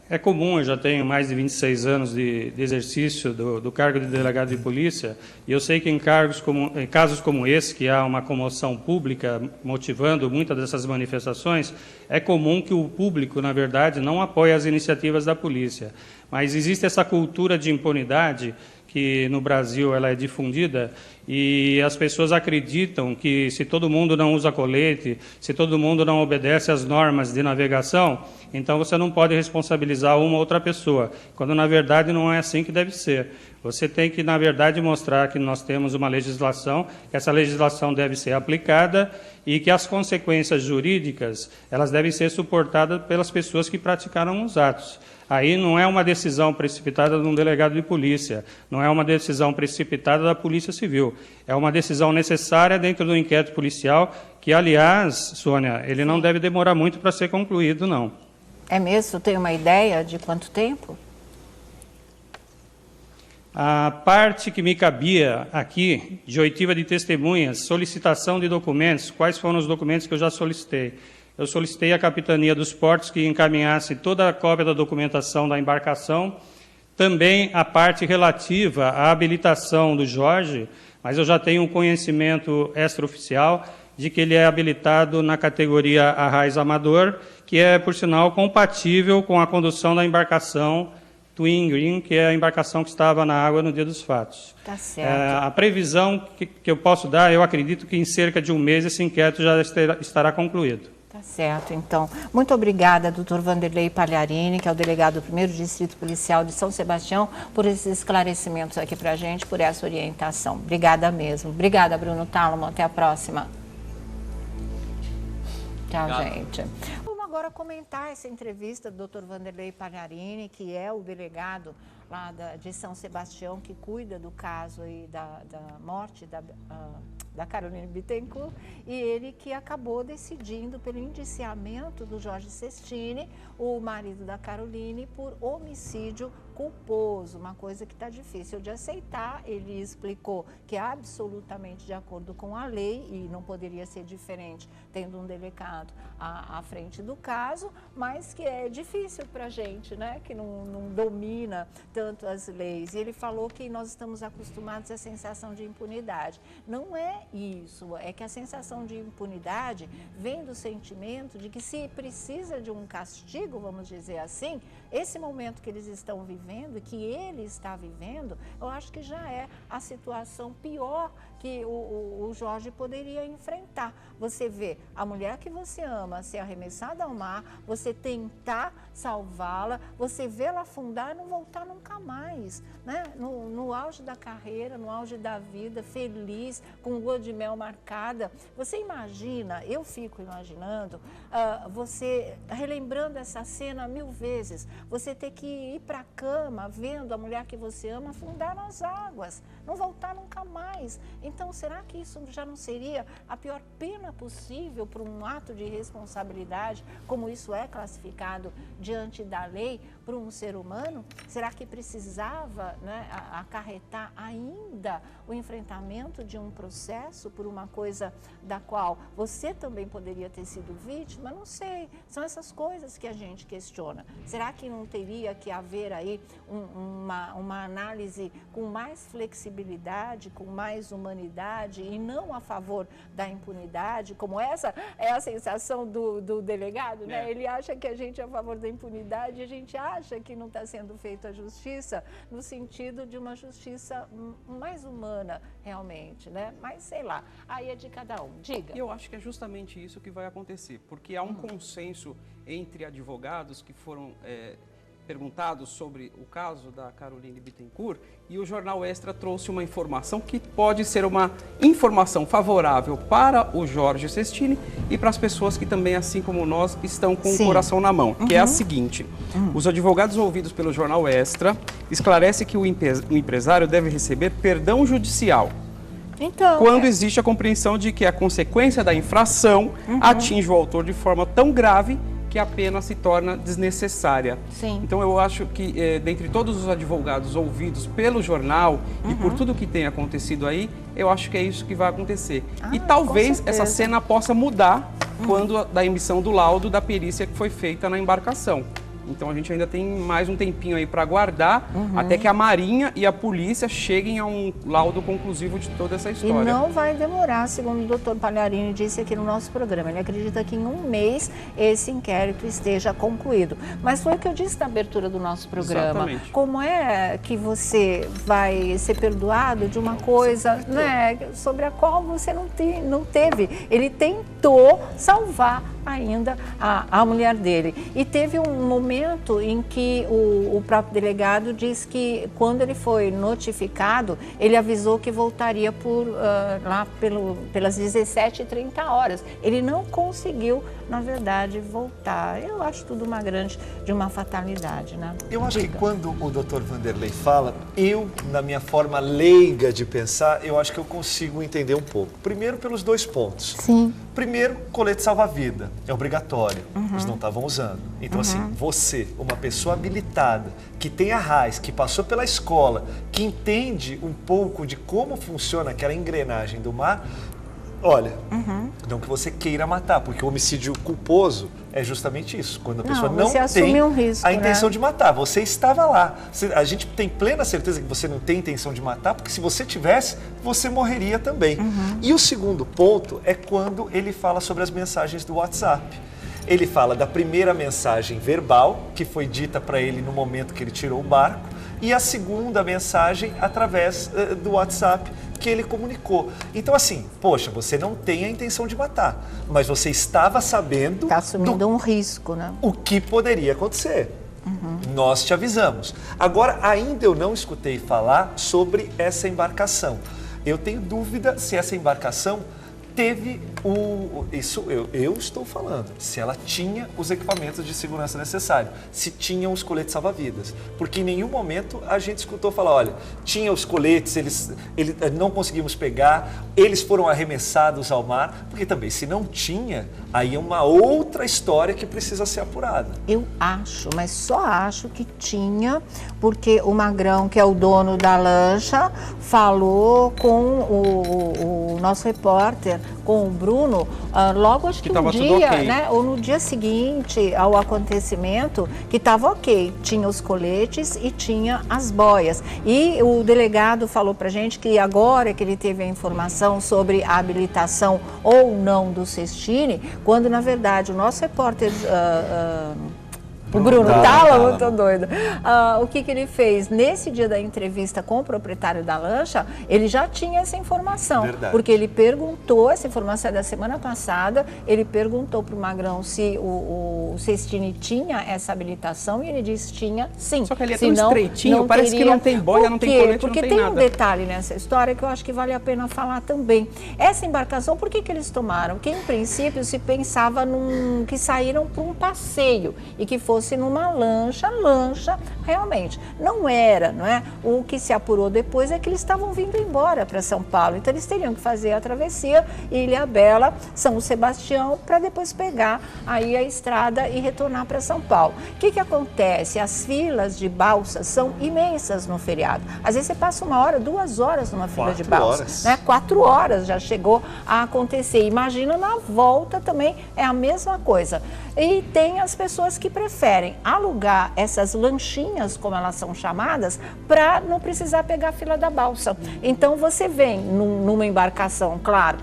É comum, eu já tenho mais de 26 anos de exercício do cargo de delegado de polícia, e eu sei que em casos como esse, que há uma comoção pública motivando muitas dessas manifestações, é comum que o público, na verdade, não apoie as iniciativas da polícia. Mas existe essa cultura de impunidade que no Brasil ela é difundida e as pessoas acreditam que se todo mundo não usa colete, se todo mundo não obedece às normas de navegação, então você não pode responsabilizar uma ou outra pessoa, quando na verdade não é assim que deve ser. Você tem que, na verdade, mostrar que nós temos uma legislação, que essa legislação deve ser aplicada e que as consequências jurídicas elas devem ser suportadas pelas pessoas que praticaram os atos. Aí não é uma decisão precipitada de um delegado de polícia, não é uma decisão precipitada da Polícia Civil, é uma decisão necessária dentro do inquérito policial que, aliás, Sônia, ele não deve demorar muito para ser concluído, não. É mesmo? Tem uma ideia de quanto tempo? A parte que me cabia aqui, de oitiva de testemunhas, solicitação de documentos, quais foram os documentos que eu já solicitei? Eu solicitei à Capitania dos Portos que encaminhasse toda a cópia da documentação da embarcação, também a parte relativa à habilitação do Jorge, mas eu já tenho um conhecimento extraoficial de que ele é habilitado na categoria Arraiz Amador, que é, por sinal, compatível com a condução da embarcação Twin Green, que é a embarcação que estava na água no dia dos fatos. Tá certo. A previsão que eu posso dar, eu acredito que em cerca de um mês esse inquérito já estará concluído. Tá certo, então. Muito obrigada, doutor Vanderlei Palharini, que é o delegado do 1º Distrito Policial de São Sebastião, por esses esclarecimentos aqui para a gente, por essa orientação. Obrigada mesmo. Obrigada, Bruno Tálamo. Até a próxima. Tchau, Obrigado. gente. Vamos agora comentar essa entrevista do Dr. Vanderlei Palharini, que é o delegado lá de São Sebastião, que cuida do caso aí da morte da Caroline Bittencourt, e ele que acabou decidindo pelo indiciamento do Jorge Sestini, o marido da Caroline, por homicídio culposo, uma coisa que está difícil de aceitar. Ele explicou que é absolutamente de acordo com a lei e não poderia ser diferente, tendo um delegado à frente do caso, mas que é difícil para a gente, né, que não domina tanto as leis. E ele falou que nós estamos acostumados à sensação de impunidade. Não é isso, é que a sensação de impunidade vem do sentimento de que se precisa de um castigo, vamos dizer assim, esse momento que eles estão vivendo, que ele está vivendo, eu acho que já é a situação pior que o Jorge poderia enfrentar. Você vê a mulher que você ama ser arremessada ao mar, você tentar salvá-la, você vê ela afundar e não voltar nunca mais, né? No auge da carreira, no auge da vida, feliz, com lua de mel marcada. Você imagina, eu fico imaginando, você relembrando essa cena 1000 vezes, você ter que ir para a cama vendo a mulher que você ama afundar nas águas, não voltar nunca mais. Então, será que isso já não seria a pior pena possível para um ato de irresponsabilidade, como isso é classificado diante da lei para um ser humano? Será que precisava, né, acarretar ainda o enfrentamento de um processo por uma coisa da qual você também poderia ter sido vítima? Não sei, são essas coisas que a gente questiona. Será que não teria que haver aí uma análise com mais flexibilidade, com mais humanidade e não a favor da impunidade, como essa é a sensação do delegado, né? Ele acha que a gente é a favor da impunidade e a gente acha que não está sendo feita a justiça no sentido de uma justiça mais humana, realmente, né? Mas sei lá, aí é de cada um. Diga. Eu acho que é justamente isso que vai acontecer, porque há um consenso entre advogados que foram perguntados sobre o caso da Caroline Bittencourt, e o Jornal Extra trouxe uma informação que pode ser uma informação favorável para o Jorge Sestini e para as pessoas que também, assim como nós, estão com o coração na mão, que é a seguinte: os advogados ouvidos pelo Jornal Extra esclarecem que o empresário deve receber perdão judicial Então, quando existe a compreensão de que a consequência da infração atinge o autor de forma tão grave que a pena se torna desnecessária. Sim. Então eu acho que, dentre todos os advogados ouvidos pelo jornal e por tudo que tem acontecido aí, eu acho que é isso que vai acontecer. E talvez essa cena possa mudar quando da emissão do laudo da perícia que foi feita na embarcação. Então a gente ainda tem mais um tempinho aí para aguardar até que a Marinha e a polícia cheguem a um laudo conclusivo de toda essa história. E não vai demorar, segundo o doutor Palharini disse aqui no nosso programa. Ele acredita que em um mês esse inquérito esteja concluído. Mas foi o que eu disse na abertura do nosso programa. Exatamente. Como é que você vai ser perdoado de uma coisa, né, sobre a qual você não teve? Ele tentou salvar ainda a mulher dele. E teve um momento em que o próprio delegado diz que quando ele foi notificado, ele avisou que voltaria lá pelas 17h30. Ele não conseguiu, na verdade, voltar. Eu acho tudo de uma fatalidade, né? Eu acho que quando o Dr. Vanderlei fala, na minha forma leiga de pensar, eu acho que eu consigo entender um pouco. Primeiro, pelos 2 pontos. Sim. Primeiro, colete salva-vida. é obrigatório, eles não estavam usando. Então, assim, você, uma pessoa habilitada, que tem a raiz, que passou pela escola, que entende um pouco de como funciona aquela engrenagem do mar, olha, não que você queira matar, porque o homicídio culposo é justamente isso, quando a pessoa não tem um risco, a intenção de matar. Você estava lá. A gente tem plena certeza que você não tem intenção de matar, porque se você tivesse, você morreria também. E o segundo ponto é quando ele fala sobre as mensagens do WhatsApp. Ele fala da primeira mensagem verbal, que foi dita para ele no momento que ele tirou o barco, e a segunda mensagem através do WhatsApp que ele comunicou. Então, assim, poxa, você não tem a intenção de matar, mas você estava sabendo... Está assumindo um risco, né? O que poderia acontecer. Nós te avisamos. Agora, ainda eu não escutei falar sobre essa embarcação. Eu tenho dúvida se essa embarcação teve isso eu estou falando, se ela tinha os equipamentos de segurança necessários, se tinham os coletes salva-vidas, porque em nenhum momento a gente escutou falar, olha, tinha os coletes, eles não conseguimos pegar, eles foram arremessados ao mar, porque também se não tinha, aí é uma outra história que precisa ser apurada. Eu acho, mas só acho que tinha, porque o Magrão, que é o dono da lancha, falou com o nosso repórter, com o Bruno, logo acho que um dia, okay, né, ou no dia seguinte ao acontecimento, que estava ok, tinha os coletes e tinha as boias. E o delegado falou pra gente que agora que ele teve a informação sobre a habilitação ou não do Cestini, quando na verdade o nosso repórter... o Bruno Tálamo, tô doida. O que ele fez? Nesse dia da entrevista com o proprietário da lancha, ele já tinha essa informação. Verdade. Porque ele perguntou, essa informação é da semana passada, ele perguntou para o Magrão se o Cestini tinha essa habilitação e ele disse que tinha, sim. Só que ele é tão estreitinho, parece que não tem boia, não tem colete, porque não tem nada. Porque tem um detalhe nessa história que eu acho que vale a pena falar também. Essa embarcação, por que eles tomaram? Que em princípio se pensava que saíram para um passeio e que fosse numa lancha realmente. Não era, não é? O que se apurou depois é que eles estavam vindo embora para São Paulo. Então eles teriam que fazer a travessia Ilhabela, São Sebastião, para depois pegar aí a estrada e retornar para São Paulo. O que acontece? As filas de balsas são imensas no feriado. Às vezes você passa 1 hora, 2 horas numa fila de balsas. 4 horas já chegou a acontecer. Imagina na volta também é a mesma coisa. E tem as pessoas que preferem alugar essas lanchinhas, como elas são chamadas, para não precisar pegar a fila da balsa. Então você vem numa embarcação, claro,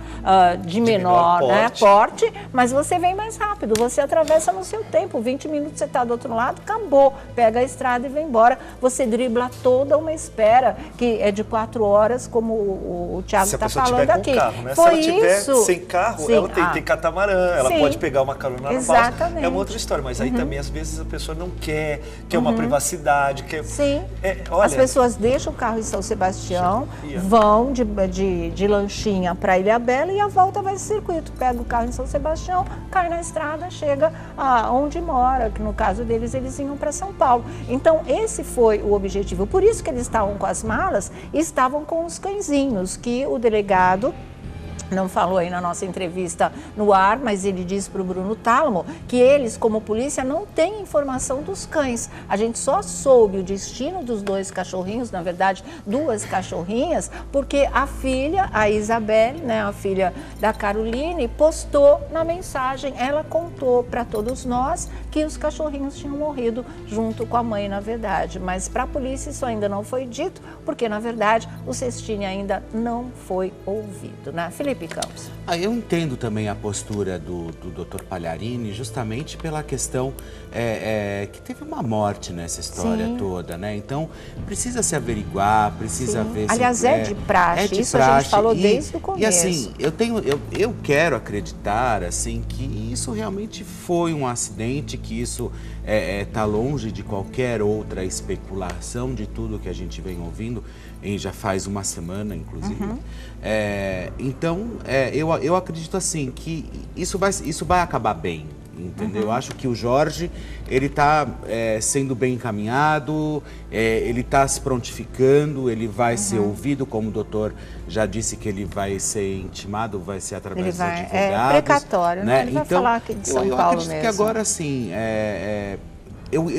de menor porte, mas você vem mais rápido, você atravessa no seu tempo, 20 minutos você está do outro lado, acabou, pega a estrada e vem embora. Você dribla toda uma espera, que é de 4 horas, como o Thiago está falando aqui. Carro, né? Foi se ela tiver isso? sem carro, ela tem catamarã, ela pode pegar uma carona na balsa. É uma outra história, mas aí também às vezes a pessoa não quer uma privacidade, quer... Sim, olha, as pessoas deixam o carro em São Sebastião, vão de lanchinha para Ilhabela e a volta vai de circuito. Pega o carro em São Sebastião, cai na estrada, chega onde mora, que no caso deles, eles iam para São Paulo. Então esse foi o objetivo, por isso que eles estavam com as malas e estavam com os cãezinhos, que o delegado não falou aí na nossa entrevista no ar, mas ele disse para o Bruno Tálamo que eles, como polícia, não têm informação dos cães. A gente só soube o destino dos 2 cachorrinhos, na verdade, 2 cachorrinhas, porque a filha, a Isabelle, né, a filha da Caroline, postou na mensagem, ela contou para todos nós que os cachorrinhos tinham morrido junto com a mãe, na verdade. Mas para a polícia isso ainda não foi dito, porque, na verdade, o Cestini ainda não foi ouvido, né? Felipe Campos. Eu entendo também a postura do Dr. Palharini, justamente pela questão que teve uma morte nessa história toda, né? Então, precisa se averiguar, precisa ver... Aliás, se, de praxe, isso a gente falou desde o começo. E assim, eu quero acreditar, assim, que isso realmente foi um acidente, que isso está longe de qualquer outra especulação de tudo que a gente vem ouvindo, já faz uma semana, inclusive. Então, eu acredito assim, que isso vai acabar bem. entendeu? Eu acho que o Jorge, ele está sendo bem encaminhado, ele está se prontificando, ele vai ser ouvido, como o doutor já disse que ele vai ser intimado, vai ser através dos advogados. É precatório, né? Ele vai falar aqui de São Paulo acredito mesmo. Que agora, assim,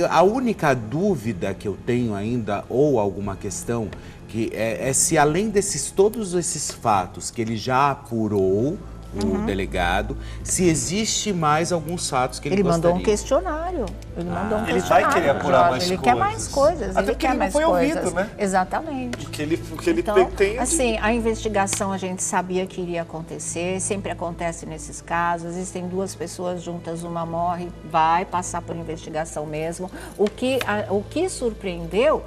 a única dúvida que eu tenho ainda, ou alguma questão, que é se além todos esses fatos que ele já apurou, o delegado, se existe mais alguns fatos que ele gostaria. Mandou um questionário. Ele vai querer apurar mais coisas. Ele quer mais coisas. Até porque ele não foi ouvido, né? Exatamente. O que ele então, pretende. Assim, a investigação a gente sabia que iria acontecer, sempre acontece nesses casos. Existem 2 pessoas juntas, uma morre, vai passar por investigação mesmo. O que surpreendeu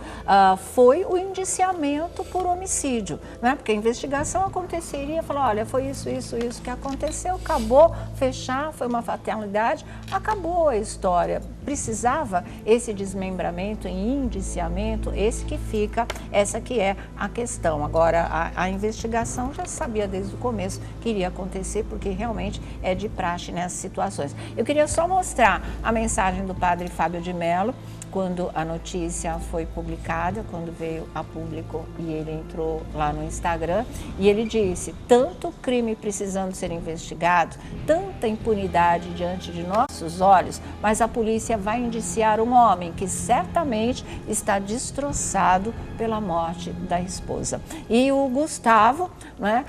foi o indiciamento por homicídio, né? Porque a investigação aconteceria, falar, olha, foi isso que aconteceu, acabou, fechar, foi uma fatalidade, acabou a história. Precisava esse desmembramento em indiciamento, essa que é a questão. Agora, a investigação já sabia desde o começo que iria acontecer, porque realmente é de praxe nessas situações. Eu queria só mostrar a mensagem do padre Fábio de Mello, quando a notícia foi publicada, quando veio a público e ele entrou lá no Instagram, e ele disse, tanto crime precisando ser investigado, tanta impunidade diante de nossos olhos, mas a polícia vai indiciar um homem que certamente está destroçado pela morte da esposa. E o Gustavo, né,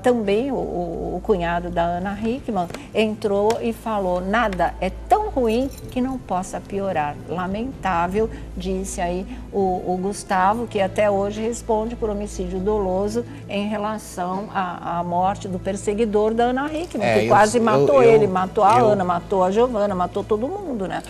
também o cunhado da Ana Hickman, entrou e falou, nada é tão ruim que não possa piorar. Lamentável, disse aí o Gustavo, que até hoje responde por homicídio doloso em relação à morte do perseguidor da Ana Hickman, que quase matou ele, matou a Ana, matou a Giovana, matou todo mundo, né?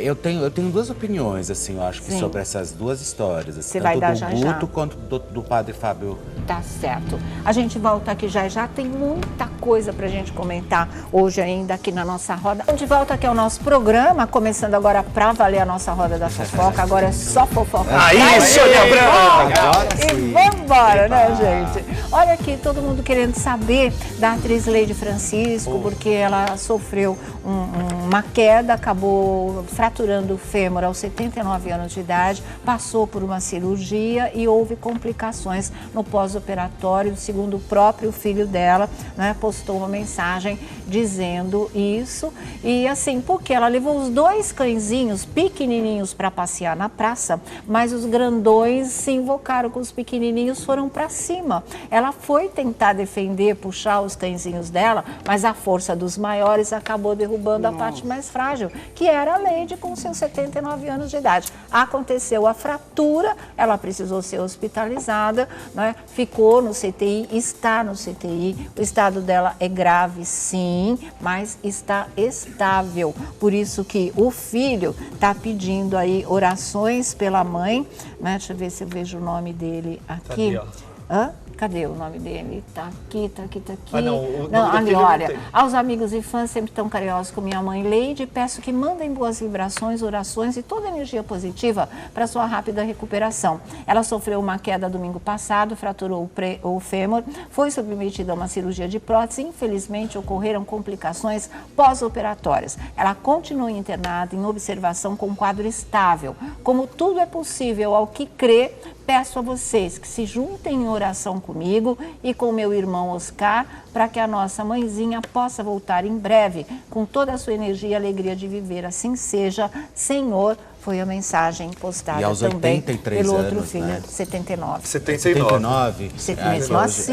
Eu tenho 2 opiniões, assim, eu acho que sobre essas 2 histórias, assim, tanto do Guto quanto do padre Fábio. Tá certo. A gente volta aqui já tem muita coisa pra gente comentar hoje ainda aqui na nossa roda. A gente volta aqui ao nosso programa, começando agora pra valer a nossa roda da fofoca, agora é só fofoca. Aí, Sônia Abrão! E vambora, né, gente? Olha aqui, todo mundo querendo saber da atriz Leide Francisco, porque ela sofreu uma queda, acabou fraturando o fêmur aos 79 anos de idade, passou por uma cirurgia e houve complicações no pós-operatório, segundo o próprio filho dela, né, postou uma mensagem dizendo isso. E assim, porque ela levou os 2 cãezinhos pequenininhos para passear na praça, mas os grandões se invocaram com os pequenininhos, foram para cima. Ela foi tentar defender, puxar os cãezinhos dela, mas a força dos maiores acabou derrubando a parte mais frágil, que era a Leide com seus 79 anos de idade. Aconteceu a fratura, ela precisou ser hospitalizada, né? Ficou no CTI, está no CTI, o estado dela é grave sim, mas está estável. Por isso que o filho está pedindo aí orações pela mãe, né? Deixa eu ver se eu vejo o nome dele aqui. Cadê o nome dele? Tá aqui. Ali, olha. Aos amigos e fãs sempre tão carinhosos com minha mãe Leide, peço que mandem boas vibrações, orações e toda energia positiva para sua rápida recuperação. Ela sofreu uma queda domingo passado, fraturou o fêmur, foi submetida a uma cirurgia de prótese e infelizmente ocorreram complicações pós-operatórias. Ela continua internada em observação com um quadro estável. Como tudo é possível ao que crê, peço a vocês que se juntem em oração comigo e com meu irmão Oscar, para que a nossa mãezinha possa voltar em breve, com toda a sua energia e alegria de viver. Assim seja, Senhor. Foi a mensagem postada e aos também 83 pelo anos, outro filho, né? 79. 79? Mesmo assim,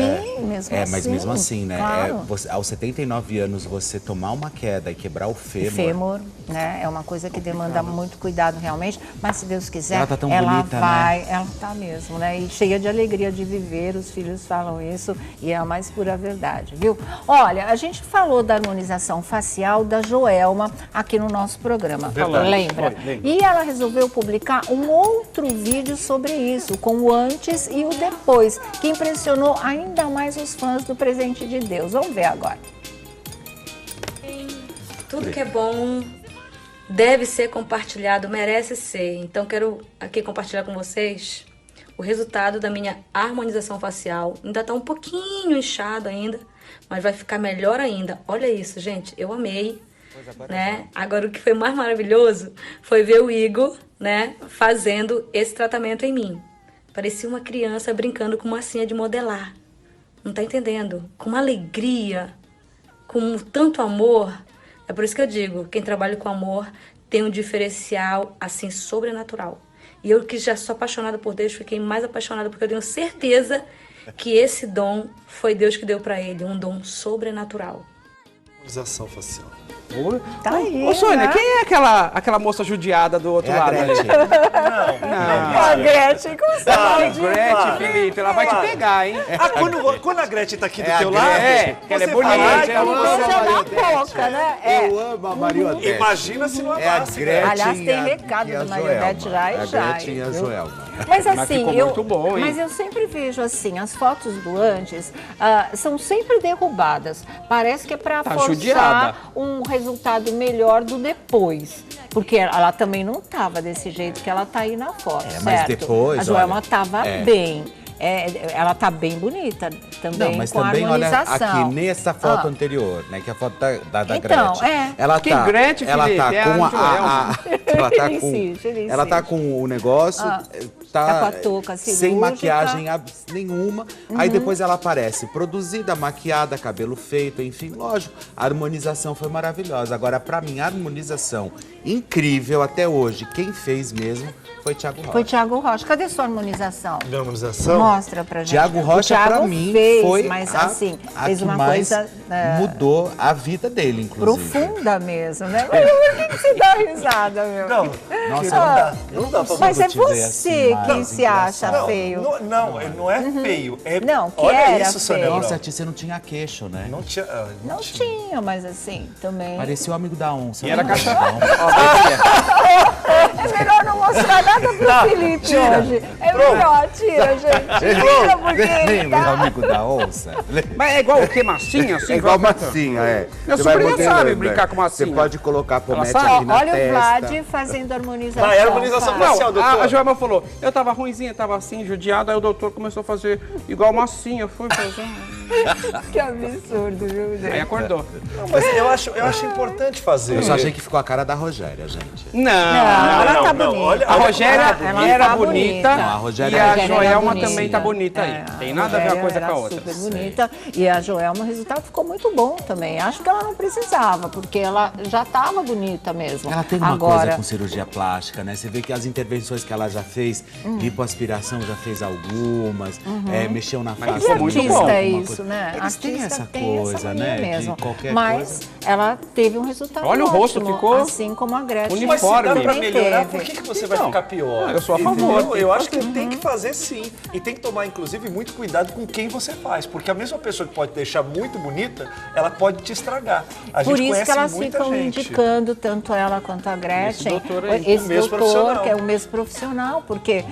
mas mesmo assim, né? Claro. Aos 79 anos, você tomar uma queda e quebrar o fêmur. O fêmur, né? É uma coisa que demanda muito cuidado realmente, mas se Deus quiser, ela tá tão ela bonita, vai, né? Ela tá mesmo, né? E cheia de alegria de viver, os filhos falam isso e é a mais pura verdade, viu? Olha, a gente falou da harmonização facial da Joelma aqui no nosso programa, lembra? E ela resolveu publicar um outro vídeo sobre isso, com o antes e o depois, que impressionou ainda mais os fãs do Presente de Deus. Vamos ver agora. Tudo que é bom deve ser compartilhado, merece ser. Então quero aqui compartilhar com vocês o resultado da minha harmonização facial. Ainda está um pouquinho inchado ainda, mas vai ficar melhor ainda. Olha isso, gente, eu amei. né? Agora, o que foi mais maravilhoso foi ver o Igor, né, fazendo esse tratamento em mim. Parecia uma criança brincando com massinha de modelar. Não tá entendendo? Com uma alegria, com tanto amor. É por isso que eu digo, quem trabalha com amor tem um diferencial, assim, sobrenatural. E eu que já sou apaixonada por Deus, fiquei mais apaixonada porque eu tenho certeza que esse dom foi Deus que deu para ele, um dom sobrenatural. Harmonização facial. Tá aí, Ô, Sônia, né? quem é aquela moça judiada do outro lado? A Gretchen. A Gretchen com saúde. Gretchen, Felipe, ela vai te pegar, hein? Quando a Gretchen tá aqui do É a teu lado, Gretchen. Que ela é você bonita, fala, ela amo Beija a Maria na Odete. boca, né? Eu amo a Maria Odete. imagina se não É a amasse, Gretchen. Aliás, tem e a- recado e a do Maria Joelma. Odete já e A já, Gretchen e a viu? Joelma. Mas assim, ficou muito bom, hein? mas eu sempre vejo assim, as fotos do antes são sempre derrubadas. Parece que é para Tá forçar judiada. um resultado melhor do depois. Porque ela também não estava desse jeito que ela tá aí na foto, certo? mas depois, a Joelma olha, estava bem. Ela tá bem bonita também, Não, mas com a também, olha, harmonização. aqui nessa foto anterior, né, que é a foto da Então, Gretchen. Ela Que tá, Gretchen, ela Felipe? tá É com a Joelma. ela tá Ele com, insiste, ele ela tá insiste. com o negócio, tá com a touca sem cirúrgica. maquiagem nenhuma. Aí depois ela aparece produzida, maquiada, cabelo feito, enfim, lógico, a harmonização foi maravilhosa. Agora, pra mim, a harmonização incrível até hoje, quem fez mesmo foi Thiago Rocha. Foi Thiago Rocha. Cadê sua harmonização? Minha harmonização? Mostra pra gente. Thiago Rocha, O Thiago pra mim, fez, foi mas a assim, fez que uma mais coisa mudou a vida dele, inclusive. profunda mesmo, né? Mas por que você dá risada, meu? Não, Nossa, não dá pra Mas é te ver você assim, que mais se acha engraçado. feio. não é feio. É, Não, que olha era isso, Sônia feio. Abrão. Nossa, tia, você não tinha queixo, né? Não tinha. Não tinha, mas assim, também. Parecia o amigo da onça. E era né? caixa... É melhor não mostrar nada pro Felipe hoje. É melhor, tira, gente. Tira, porque ele Lembra o tá... amigo da onça? Mas é igual o quê? Massinha? Assim, É igual vai- massinha, é. Minha Você vai sobrinha modelando, sabe né? brincar com massinha. Você pode colocar pomete sabe? aqui na Olha testa. o Vlad fazendo harmonização. Vai, harmonização faz. facial, doutor. A Joelma falou, eu tava ruimzinha, tava assim, judiada, aí o doutor começou a fazer igual massinha, foi fazendo. Que absurdo, viu, gente? Aí acordou. Não, mas eu acho importante fazer. Eu só achei que ficou a cara da Rogéria, gente. Não, ela não, tá não, bonita. olha- A Rogéria Ela era tá bonita, Não, a Rogéria e era a bonita. Joelma Bonita. também tá bonita aí. Tem nada a ver uma coisa com a outra. Super bonita. E a Joelma, o resultado ficou muito bom também. Acho que ela não precisava, porque ela já estava bonita mesmo. Ela tem uma Agora, coisa com cirurgia plástica, né? Você vê que as intervenções que ela já fez, lipoaspiração já fez algumas, mexeu na face. que ficou muito artista bom. é alguma isso, coisa. né? Eles têm Artista essa tem essa coisa, mania né? mesmo. De qualquer Mas coisa. ela teve um resultado Olha o rosto, ótimo, ficou assim como a Gretchen. Mas se dá uniforme. pra também melhorar, teve. por que você vai Então, ficar pior? eu sou a favor. Entendeu? Eu acho que tem que fazer sim. E tem que tomar, inclusive, muito cuidado com quem você faz. Porque a mesma pessoa que pode deixar muito bonita, ela pode te estragar. A Por gente isso que conhece elas muita ficam gente. indicando tanto ela quanto a Gretchen, doutor aí. esse O mesmo doutor, profissional. que é o mesmo profissional, porque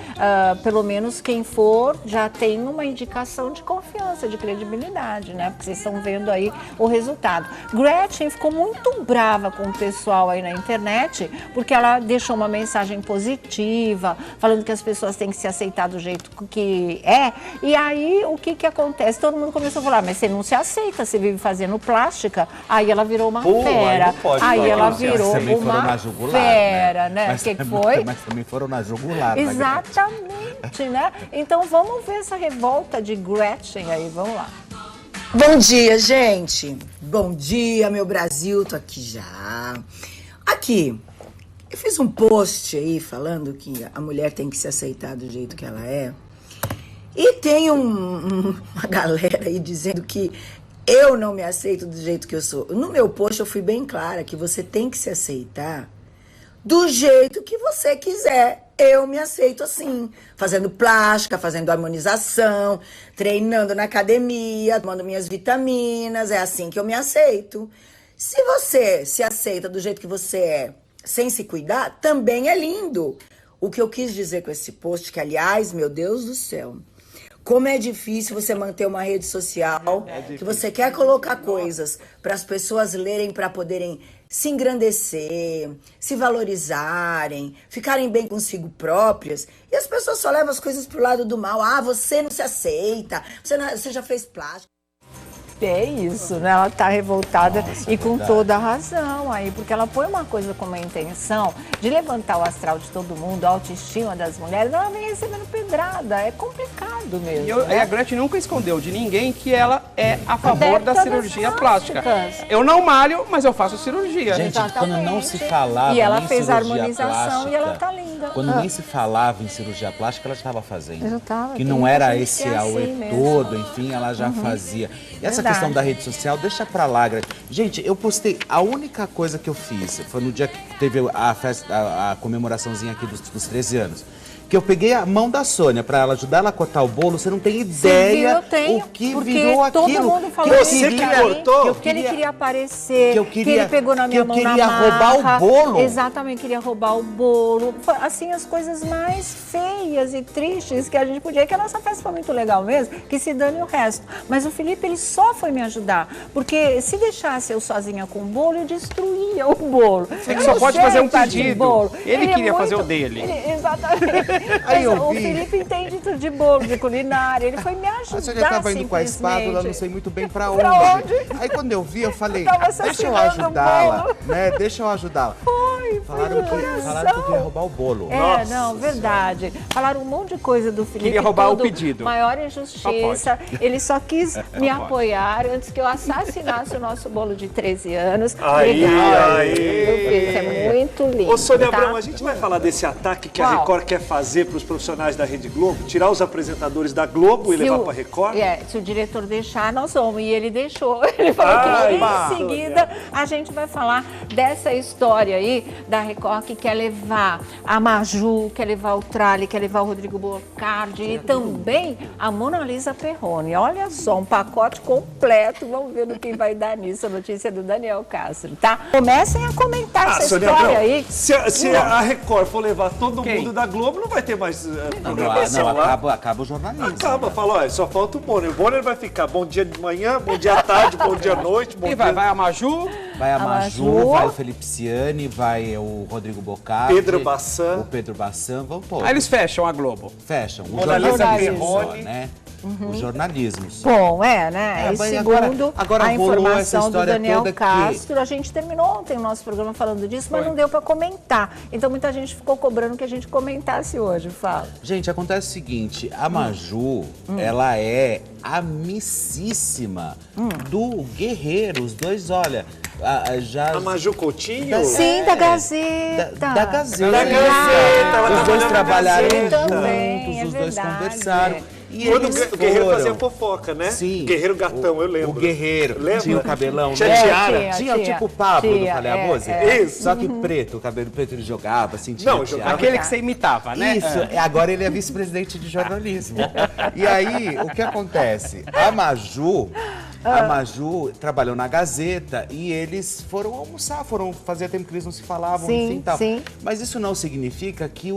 pelo menos quem for já tem uma indicação de confiança, de credibilidade, né? Porque vocês estão vendo aí o resultado. Gretchen ficou muito brava com o pessoal aí na internet, porque ela deixou uma mensagem positiva, falando que as pessoas têm que se aceitar do jeito que é. E aí, o que acontece? Todo mundo começou a falar, mas você não se aceita, você vive fazendo plástica. Aí ela virou uma Pô, aí fera. não pode Aí falar. ela Mas virou também foram uma na jugular, fera, né? Mas O que também- foi? Mas também foram na jugular. da Gretchen. Exatamente, né? Então vamos ver essa revolta de Gretchen aí, vamos lá. Bom dia, gente. Bom dia, meu Brasil. Tô aqui já. Aqui, eu fiz um post aí falando que a mulher tem que se aceitar do jeito que ela é. E tem uma galera aí dizendo que eu não me aceito do jeito que eu sou. No meu post eu fui bem clara que você tem que se aceitar do jeito que você quiser. Eu me aceito assim, fazendo plástica, fazendo harmonização, treinando na academia, tomando minhas vitaminas, é assim que eu me aceito. Se você se aceita do jeito que você é, sem se cuidar, também é lindo. O que eu quis dizer com esse post, que aliás, meu Deus do céu, como é difícil você manter uma rede social que você quer colocar coisas para as pessoas lerem, para poderem se engrandecer, se valorizarem, ficarem bem consigo próprias. E as pessoas só levam as coisas pro lado do mal. Ah, você não se aceita, você já fez plástico. É isso, né? Ela está revoltada e com toda a razão aí, porque ela põe uma coisa com uma intenção de levantar o astral de todo mundo, a autoestima das mulheres, ela vem recebendo pedrada, é complicado mesmo. E a Gretchen nunca escondeu de ninguém que ela é a favor da cirurgia plástica. Eu não malho, mas eu faço cirurgia. Gente, quando não se falava e ela em fez a cirurgia harmonização plástica, e ela tá linda. Quando nem se falava em cirurgia plástica, ela estava fazendo. Eu tava, que não era gente esse que é auê assim mesmo. todo, enfim, ela já fazia. E essa Verdade. questão da rede social, deixa pra lá, Gretchen. Gente, eu postei, a única coisa que eu fiz foi no dia que teve a festa, a comemoraçãozinha aqui dos 13 anos. Que eu peguei a mão da Sônia pra ela ajudar ela a cortar o bolo, você não tem ideia eu tenho, o que porque virou aquilo. todo mundo falou que eu Você que queria, cortou? que ele queria aparecer, que ele pegou na minha mão que eu na queria roubar marra. o bolo. Exatamente, queria roubar o bolo. Foi, assim, as coisas mais feias e tristes que a gente podia, que a nossa festa foi muito legal mesmo, que se dane o resto. Mas o Felipe, ele só foi me ajudar, porque se deixasse eu sozinha com o bolo, eu destruía o bolo. Você que só pode fazer um pedido. Bolo. Ele queria é fazer muito- o dele. Exatamente. Aí eu O vi. Felipe entende tudo de bolo, de culinária, ele foi me ajudar. A Sônia tava indo com a espátula, simplesmente. não sei muito bem pra Pra onde. onde? Aí quando eu vi, eu falei, Tava deixa eu assassinando o ajudá-la, bolo. né? Deixa eu ajudá-la. Falaram que eu queria roubar o bolo. É, não, verdade. Falaram um monte de coisa do Felipe. Queria roubar o tudo, pedido. Maior injustiça. Ele só quis me apoiar antes que eu assassinasse o nosso bolo de 13 anos. Aí, Obrigada. aí. Isso é muito lindo. Ô, Sônia tá? Abrão, a gente vai falar desse ataque que a Qual? Record quer fazer para os profissionais da Rede Globo? Tirar os apresentadores da Globo e Se levar o- para a Record? Se o diretor deixar, nós vamos. E ele deixou. Ele falou que logo em seguida a gente vai falar dessa história aí da Record que quer levar a Maju, quer levar o Trali, quer levar o Rodrigo Bocardi e também a Mona Lisa Perrone. Olha só, um pacote completo. Vamos ver no que vai dar nisso. A notícia do Daniel Castro, tá? Comecem a comentar essa Sônia história Abrão, aí. se a Record for levar todo Quem? mundo da Globo, não vai ter mais Não, programação lá. acaba o jornalismo. Acaba, fala, olha, só falta o Bonner. O Bonner vai ficar bom dia de manhã, bom dia à tarde, bom dia à noite, bom E dia... vai a Maju, Vai a A Maju, Maju. vai o Felipe Ciani, vai o Rodrigo Bocardi. Pedro Bassan. O Pedro Bassan, vão todos. aí eles fecham a Globo. Fecham. O Mona Lisa jornalismo só, Perrone. né? O jornalismo só. Bom, né? É, E mas segundo agora a rolou essa informação do história Daniel toda que- Castro, a gente terminou ontem o nosso programa falando disso, mas não deu para comentar. Então muita gente ficou cobrando que a gente comentasse hoje, fala. Gente, acontece o seguinte, a Maju, ela é amicíssima do Guerreiro. Os dois, olha, já... A Maju Coutinho? Sim, da Gazeta. Da Gazeta. Da Gazeta, ela Os dois trabalhou na trabalharam Gazeta. Também, juntos, é os dois verdade. conversaram. E Quando eles o Guerreiro foram. fazia fofoca, né? Sim. Guerreiro Gatão, eu lembro. O Guerreiro. Lembra? Tinha o cabelão, Tinha né? tiara. Tinha tipo o Pablo do tinha, Falei Isso. Só que preto, o cabelo preto ele jogava, assim, tinha Não, tiara. jogava. Aquele que você imitava, né? Isso, agora ele é vice-presidente de jornalismo. E aí, o que acontece? A Maju trabalhou na Gazeta e eles foram almoçar, fazia tempo que eles não se falavam, Sim, enfim, tal. sim. Mas isso não significa que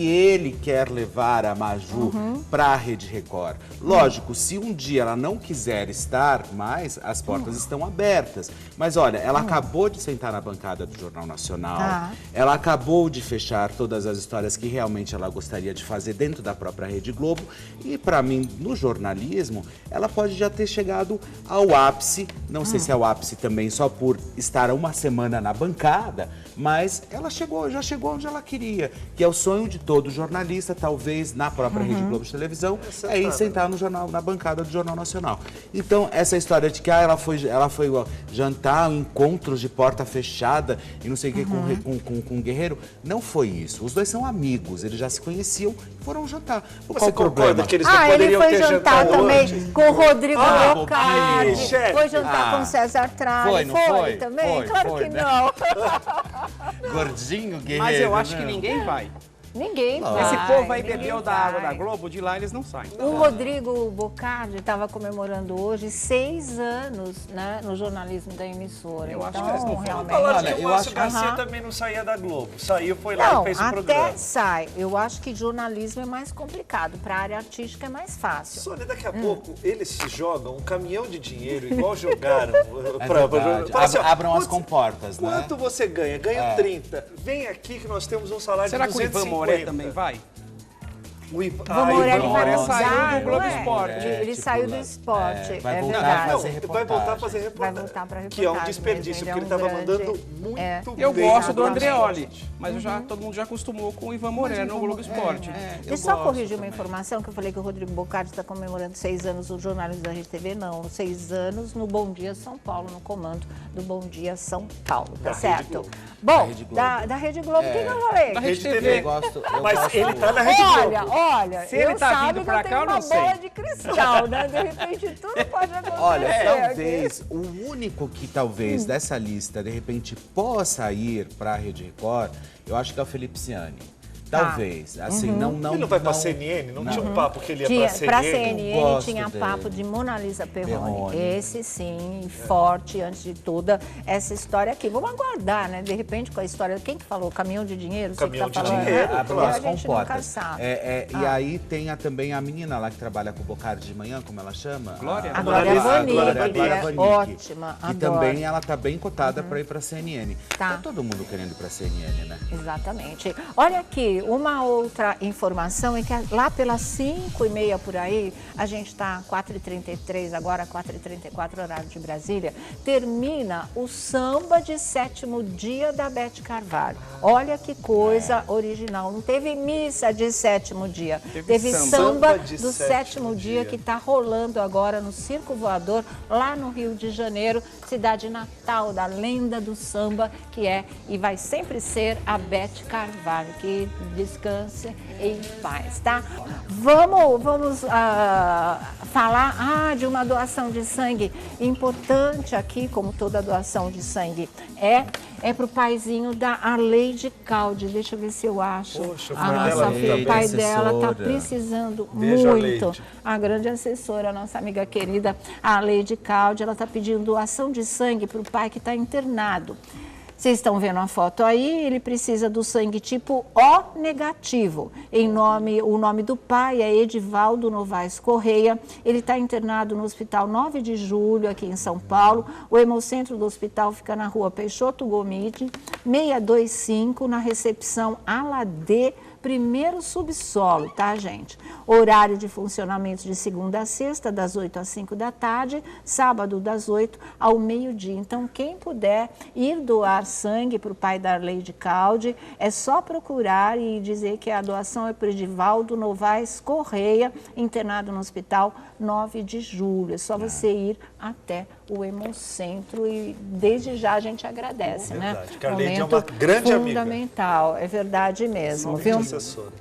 ele quer levar a Maju para a Rede Record. Lógico, se um dia ela não quiser estar mais, as portas estão abertas. Mas olha, ela acabou de sentar na bancada do Jornal Nacional, Tá. ela acabou de fechar todas as histórias que realmente ela gostaria de fazer dentro da própria Rede Globo. E para mim, no jornalismo, ela pode já ter chegado ao ápice, não sei se é o ápice também só por estar uma semana na bancada, mas ela já chegou onde ela queria, que é o sonho de todo jornalista, talvez na própria Rede Globo de televisão, é ir sentar no jornal, na bancada do Jornal Nacional. Então, essa história de que ela foi jantar, encontros de porta fechada e não sei o que com o Guerreiro, não foi isso. Os dois são amigos, eles já se conheciam e foram jantar. Qual Você o problema? concorda que eles não Ele poderiam foi ter jantar jantado também antes? com o Rodrigo Bocardi, chefe. foi jantar com o César Tralli. Foi, não foi? também? Foi, claro foi, que né? não. Gordinho, Guerreiro. Mas eu acho né? que ninguém vai. Ninguém vai. Esse povo aí ninguém bebeu da água da vai. Globo, de lá eles não saem. O Rodrigo Bocardi estava comemorando hoje 6 anos, né, no jornalismo da emissora. Eu acho então, que eles não foram. realmente... Falaram Olha, que o eu Márcio acho- Garcia também não saía da Globo. Saiu, foi lá Não, e fez o até programa. sai. Eu acho que jornalismo é mais complicado. Para a área artística é mais fácil. Sônia, daqui a pouco eles se jogam um caminhão de dinheiro, igual jogaram. verdade. Fala assim, ó, Abram as quanto- comportas, né? Quanto você ganha? Ganho 30. Vem aqui que nós temos um salário Será de que o Ivan 250. Moré também vai? Ivan Morelli vai mudar, do Globo Esporte. Ele saiu do esporte, vai voltar verdade. a fazer reportagem. Vai voltar a fazer reportagem. Vai voltar pra Que é um reportagem desperdício, mesmo, porque ele estava mandando muito bem. Eu gosto do Exatamente. Andreoli, mas todo mundo já acostumou com o Ivan Morelli no Globo Esporte. Deixa eu só corrigir uma informação, que eu falei que o Rodrigo Bocardi está comemorando 6 anos o jornalismo da Rede TV. Não, 6 anos no Bom Dia São Paulo, no comando do Bom Dia São Paulo, tá certo? Bom, da Rede Globo, o que eu falei? Da Rede TV. Eu gosto, Mas ele tá na Rede Globo. Olha, Se ele tá sabe vindo que pra eu tenho cá, eu uma não sei. bola de cristal, né? De repente tudo pode acontecer. Olha, talvez o único que talvez dessa lista, de repente, possa ir para a Rede Record, eu acho que é o Felipe Ciani. Talvez, assim, não... Ele não vai pra CNN? Não tinha um papo que ele ia Pra pra CNN? CNN tinha papo de Mona Lisa Perrone. Esse sim, forte, antes de toda essa história aqui. Vamos aguardar, né? De repente, com a história... Quem que falou? Caminhão de dinheiro? Você Caminhão que tá de falando, dinheiro, né? A claro. A gente nunca comportas. sabe. E aí tem também a menina lá que trabalha com o Bocardi de manhã, como ela chama? Glória. A Glória Vanik, Vanik, ótima, que adoro. também ela tá bem cotada para ir para CNN. Tá. todo mundo querendo ir para CNN, né? Exatamente. Olha aqui, uma outra informação é que lá pelas 5h30 por aí, a gente está 4h33, agora 4h34, horário de Brasília, termina o samba de 7º dia da Beth Carvalho. Olha que coisa original. Não teve missa de 7º dia, teve samba do 7º dia que está rolando agora no Circo Voador, lá no Rio de Janeiro, cidade natal da lenda do samba, que é e vai sempre ser a Beth Carvalho. Que descanse em paz, tá? Vamos falar de uma doação de sangue importante aqui, como toda doação de sangue é pro paizinho da Arleide Caldi. Deixa eu ver se eu acho. Poxa, a nossa filha, o pai dela tá precisando muito. A grande assessora, a nossa amiga querida Arleide Caldi, ela tá pedindo doação de sangue pro pai que está internado. Vocês estão vendo a foto aí, ele precisa do sangue tipo O negativo. O nome do pai é Edivaldo Novaes Correia. Ele está internado no Hospital 9 de Julho, aqui em São Paulo. O hemocentro do hospital fica na rua Peixoto Gomide, 625, na recepção ala D, primeiro subsolo, tá, gente? Horário de funcionamento de segunda a sexta, das 8 às 5 da tarde, sábado das 8 ao meio-dia. Então, quem puder ir doar sangue para o pai da Arleide Caldi, é só procurar e dizer que a doação é para o Edivaldo Novaes Correia, internado no Hospital 9 de Julho. É só você ir até o hemocentro e desde já a gente agradece, né? Porque a Arleide é uma grande amiga. Fundamental, é verdade mesmo, Somente viu? assessora.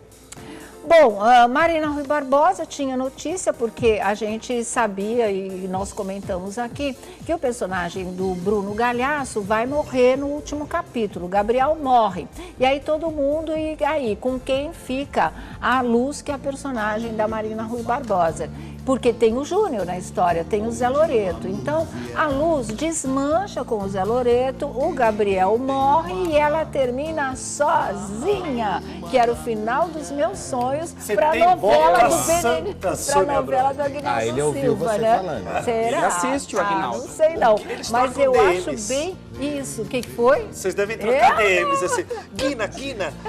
Bom, a Marina Rui Barbosa tinha notícia, porque a gente sabia e nós comentamos aqui que o personagem do Bruno Galhaço vai morrer no último capítulo. Gabriel morre. E aí todo mundo, e aí com quem fica a Luz, que é a personagem da Marina Rui Barbosa? Porque tem o Júnior na história, tem o Zé Loreto. Então, a Luz desmancha com o Zé Loreto, o Gabriel morre e ela termina sozinha, que era o final dos meus sonhos para a novela do Benedito, para a novela do Aguinaldo ele ouviu Silva, você né? falando. Será? Ele assiste o Aguinaldo. Não sei não, mas eu trocam acho bem isso. O que foi? Vocês devem trocar DMs assim. Guina.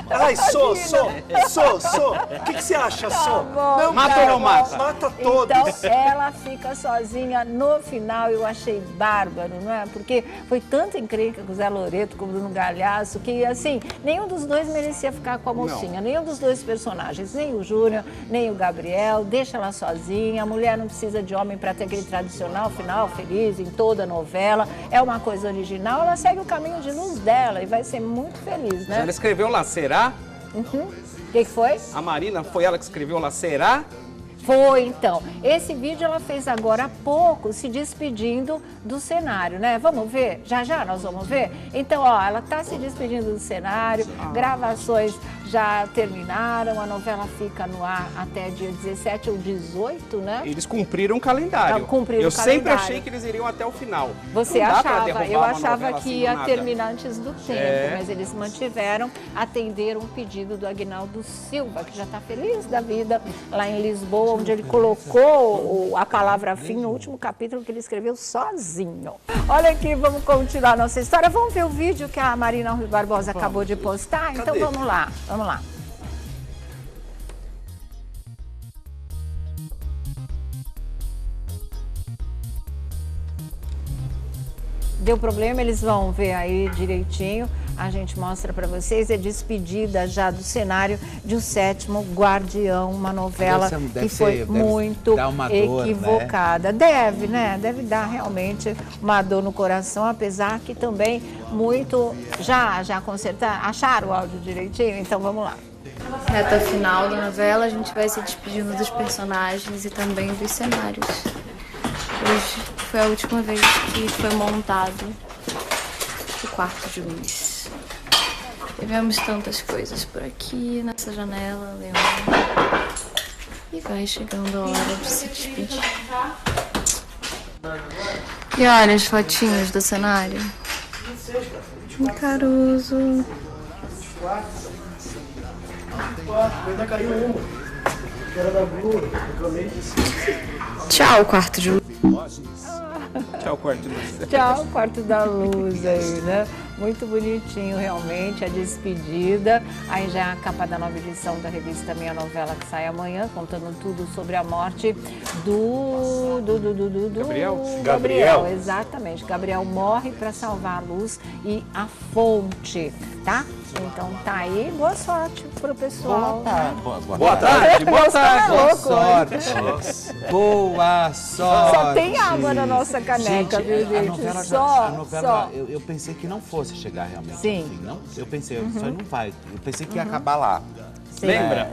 Ai, Sô. O que você acha, Sô? Não, mata ou não mata? Mata todos. Então, ela fica sozinha no final. Eu achei bárbaro, não é? Porque foi tanta encrenca com o Zé Loreto, com o Bruno Galhaço, que, assim, nenhum dos dois merecia ficar com a mocinha. Nenhum dos dois personagens, nem o Júnior, nem o Gabriel. Deixa ela sozinha. A mulher não precisa de homem para ter aquele tradicional final feliz em toda a novela. É uma coisa original. Ela segue o caminho de luz dela e vai ser muito feliz, né? Ela escreveu lá, será? O que foi? A Marina, foi ela que escreveu lá, será? Foi, então. Esse vídeo ela fez agora há pouco, se despedindo do cenário, né? Vamos ver? Já nós vamos ver? Então, ó, ela tá se despedindo do cenário, gravações já terminaram, a novela fica no ar até dia 17 ou 18, né? Eles cumpriram o calendário. Cumpriram eu o calendário. sempre achei que eles iriam até o final. Você Não dá pra achava, derrubar eu uma achava novela que assim do ia nada. terminar antes do tempo, É. mas eles mantiveram, atenderam um pedido do Aguinaldo Silva, que já está feliz da vida lá em Lisboa, onde ele colocou a palavra fim no último capítulo que ele escreveu sozinho. Olha aqui, vamos continuar nossa história. Vamos ver o vídeo que a Marina Rui Barbosa acabou de postar? Então vamos lá. deu problema, eles vão ver aí direitinho. A gente mostra para vocês, é despedida já do cenário de O 7º Guardião, uma novela que foi muito equivocada. Deve, né? Deve dar realmente uma dor no coração, apesar que também muito já consertar, acharam o áudio direitinho, então vamos lá. Reta final da novela, a gente vai se despedindo dos personagens e também dos cenários. Hoje foi a última vez que foi montado o quarto de luz. Tivemos tantas coisas por aqui, nessa janela, Leon. E vai chegando a hora de se despedir. E olha as fotinhos do cenário. Caruso. Tchau, quarto de luz. Tchau, quarto da luz. Tchau, quarto da luz aí, né? Muito bonitinho, realmente, a despedida. Aí já a capa da nova edição da revista Minha Novela, que sai amanhã, contando tudo sobre a morte do Gabriel, exatamente. Gabriel morre para salvar a luz e a fonte, tá? Então tá aí, boa sorte pro pessoal. Boa tarde. Boa sorte. Boa sorte. Só tem água na nossa caneca, viu, gente? A novela, eu pensei que não fosse chegar realmente. Sim. Assim, não, eu pensei, isso aí não vai. Eu pensei que ia acabar lá. Sim. Lembra?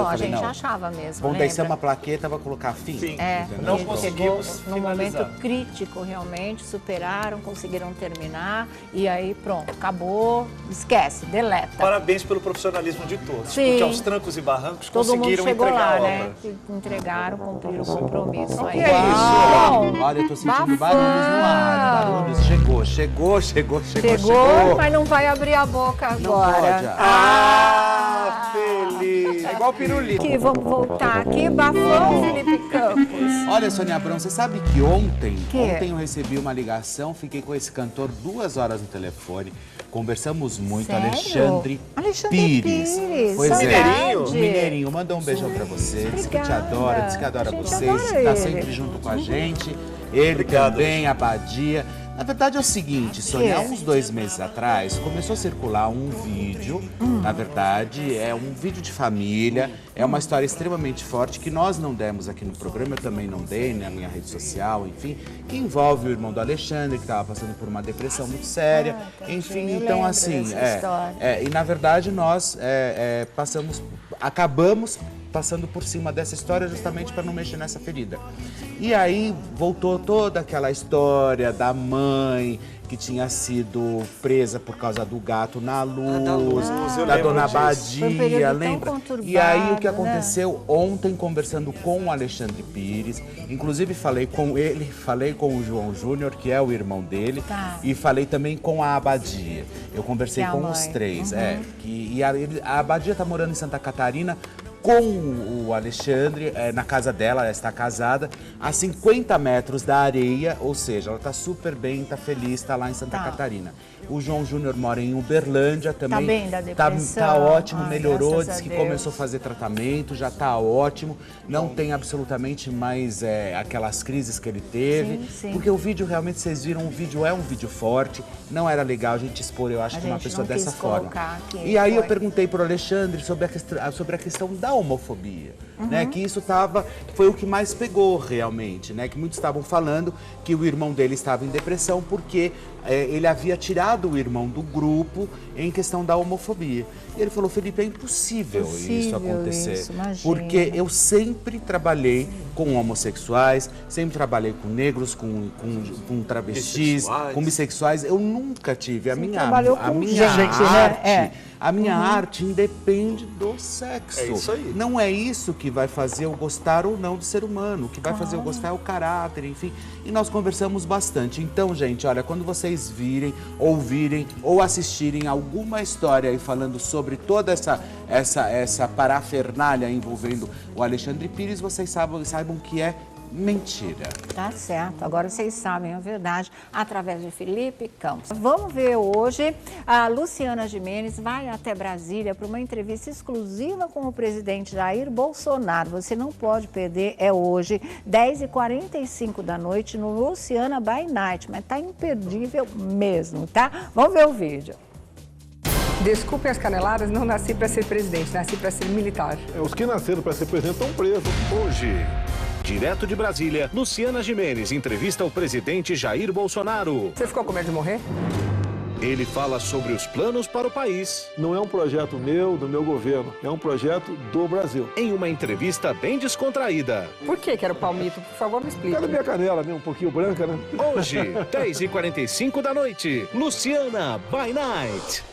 A gente achava mesmo. Bom, daí ser uma plaqueta, vai colocar fim. Sim. Não conseguimos no momento crítico, realmente, superaram, conseguiram terminar e aí pronto, acabou, esquece, deleta. Parabéns pelo profissionalismo de todos, Sim. porque aos trancos e barrancos Todo conseguiram mundo chegou entregar lá, a obra. né? Entregaram, cumpriram o compromisso. Aí. Que é isso? Bom, Olha, eu tô sentindo barulhos no ar. Barulhos, chegou. Chegou, mas não vai abrir a boca agora. Não pode. Feliz! É igual pirulito. Aqui, vamos voltar aqui, bafão, Felipe Campos. Olha, Sônia Abrão, você sabe que ontem eu recebi uma ligação, fiquei com esse cantor 2 horas no telefone, conversamos muito, Sério? Alexandre Pires. Pois saudade. O Mineirinho, mandou um beijão pra você, diz que te adora, diz que adora vocês, que tá sempre junto com a gente, ele também, a Badia. Na verdade é o seguinte, Sônia, há uns 2 meses atrás começou a circular um vídeo, na verdade é um vídeo de família, é uma história extremamente forte que nós não demos aqui no programa, eu também não dei na minha rede social, enfim, que envolve o irmão do Alexandre, que estava passando por uma depressão muito séria, enfim, então assim, e na verdade nós acabamos passando por cima dessa história justamente para não mexer nessa ferida. E aí voltou toda aquela história da mãe que tinha sido presa por causa do gato na luz, da dona Badia, lembra? E aí o que aconteceu ontem, conversando com o Alexandre Pires, inclusive falei com ele, falei com o João Júnior, que é o irmão dele, e falei também com a Abadia. Eu conversei com os três, a Abadia tá morando em Santa Catarina, com o Alexandre, na casa dela, ela está casada, a 50 metros da areia, ou seja, ela está super bem, está feliz, está lá em Santa Catarina. O João Júnior mora em Uberlândia também. Tá bem da depressão? Tá ótimo, melhorou, disse que começou a fazer tratamento, já tá ótimo, não tem absolutamente mais aquelas crises que ele teve, porque o vídeo realmente, vocês viram, o vídeo é um vídeo forte, não era legal a gente expor, eu acho, que uma pessoa dessa forma. E aí eu perguntei pro Alexandre sobre a questão da homofobia, né? Que isso foi o que mais pegou realmente, né? Que muitos estavam falando que o irmão dele estava em depressão porque ele havia tirado o irmão do grupo em questão da homofobia. E ele falou, Felipe, é impossível isso acontecer, porque eu sempre trabalhei com homossexuais, sempre trabalhei com negros, com travestis, com bissexuais. Eu nunca tive a minha arte. A minha arte independe do sexo. É isso aí. Não é isso que vai fazer eu gostar ou não do ser humano. O que vai fazer eu gostar é o caráter, enfim. E nós conversamos bastante. Então, gente, olha, quando vocês virem, ouvirem ou assistirem alguma história aí falando sobre toda essa parafernália envolvendo o Alexandre Pires, vocês saibam que é mentira. Tá certo, agora vocês sabem a verdade através de Felipe Campos. Vamos ver hoje, a Luciana Gimenez vai até Brasília para uma entrevista exclusiva com o presidente Jair Bolsonaro. Você não pode perder, é hoje, 10h45 da noite no Luciana by Night, mas tá imperdível mesmo, tá? Vamos ver o vídeo. Desculpem as caneladas, não nasci para ser presidente, nasci para ser militar. Os que nasceram para ser presidente estão presos. Hoje, direto de Brasília, Luciana Gimenez entrevista o presidente Jair Bolsonaro. Você ficou com medo de morrer? Ele fala sobre os planos para o país. Não é um projeto meu, do meu governo, é um projeto do Brasil. Em uma entrevista bem descontraída. Por que era o palmito? Por favor, me explique. Era minha canela, né? Um pouquinho branca, né? Hoje, 10h45 da noite, Luciana by Night.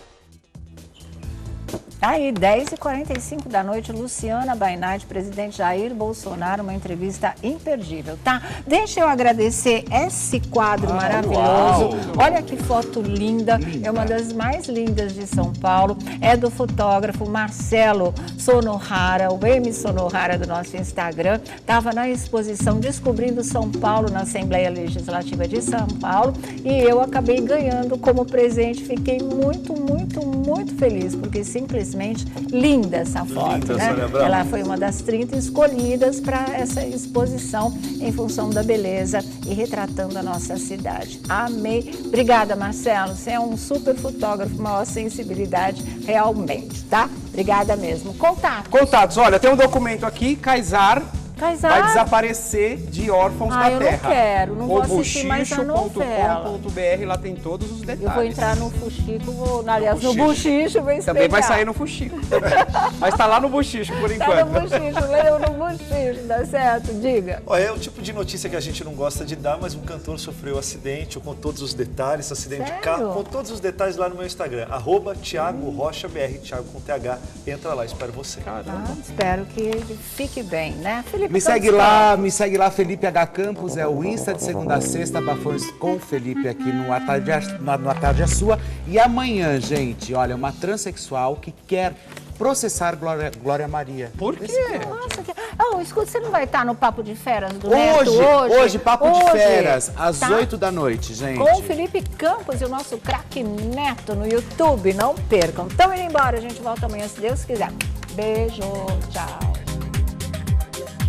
Aí, 10h45 da noite, Luciana by Night, presidente Jair Bolsonaro, uma entrevista imperdível, tá? Deixa eu agradecer esse quadro maravilhoso. Uau. Olha que foto linda, é uma das mais lindas de São Paulo. É do fotógrafo Marcelo Sonohara, o M Sonohara do nosso Instagram. Estava na exposição Descobrindo São Paulo, na Assembleia Legislativa de São Paulo. E eu acabei ganhando como presente. Fiquei muito, muito, muito feliz, porque simplesmente linda essa foto, né? Ela foi uma das 30 escolhidas para essa exposição em função da beleza e retratando a nossa cidade. Amei. Obrigada, Marcelo. Você é um super fotógrafo, maior sensibilidade realmente, tá? Obrigada mesmo. Contatos. Olha, tem um documento aqui, Kaysar. Vai desaparecer de órfãos da eu terra. Não quero, não vou assistir mais a novela. .com.br, lá tem todos os detalhes. Eu vou entrar no Fuxico, no Buchicho, vou esperar. Também vai sair no Fuxico. Mas tá lá no Buchicho, por enquanto. Tá no Buchicho, leu no Buchicho, dá certo? Diga. Olha, é o tipo de notícia que a gente não gosta de dar, mas um cantor sofreu um acidente, com todos os detalhes, acidente de carro, com todos os detalhes lá no meu Instagram, @ThiagoRochaBR, Thiago com TH, entra lá, espero você. Espero que ele fique bem, né? Felipe, me segue lá, Felipe H. Campos, é o Insta de segunda a sexta, Bafões com Felipe aqui no A Tarde é Sua. E amanhã, gente, olha, uma transexual que quer processar Glória Maria. Por quê? Nossa, escuta, você não vai estar no Papo de Feras do Neto hoje, Papo de Feras, às 8 da noite, gente. Com o Felipe Campos e o nosso craque Neto no YouTube, não percam. Então, indo embora, a gente volta amanhã, se Deus quiser. Beijo, tchau.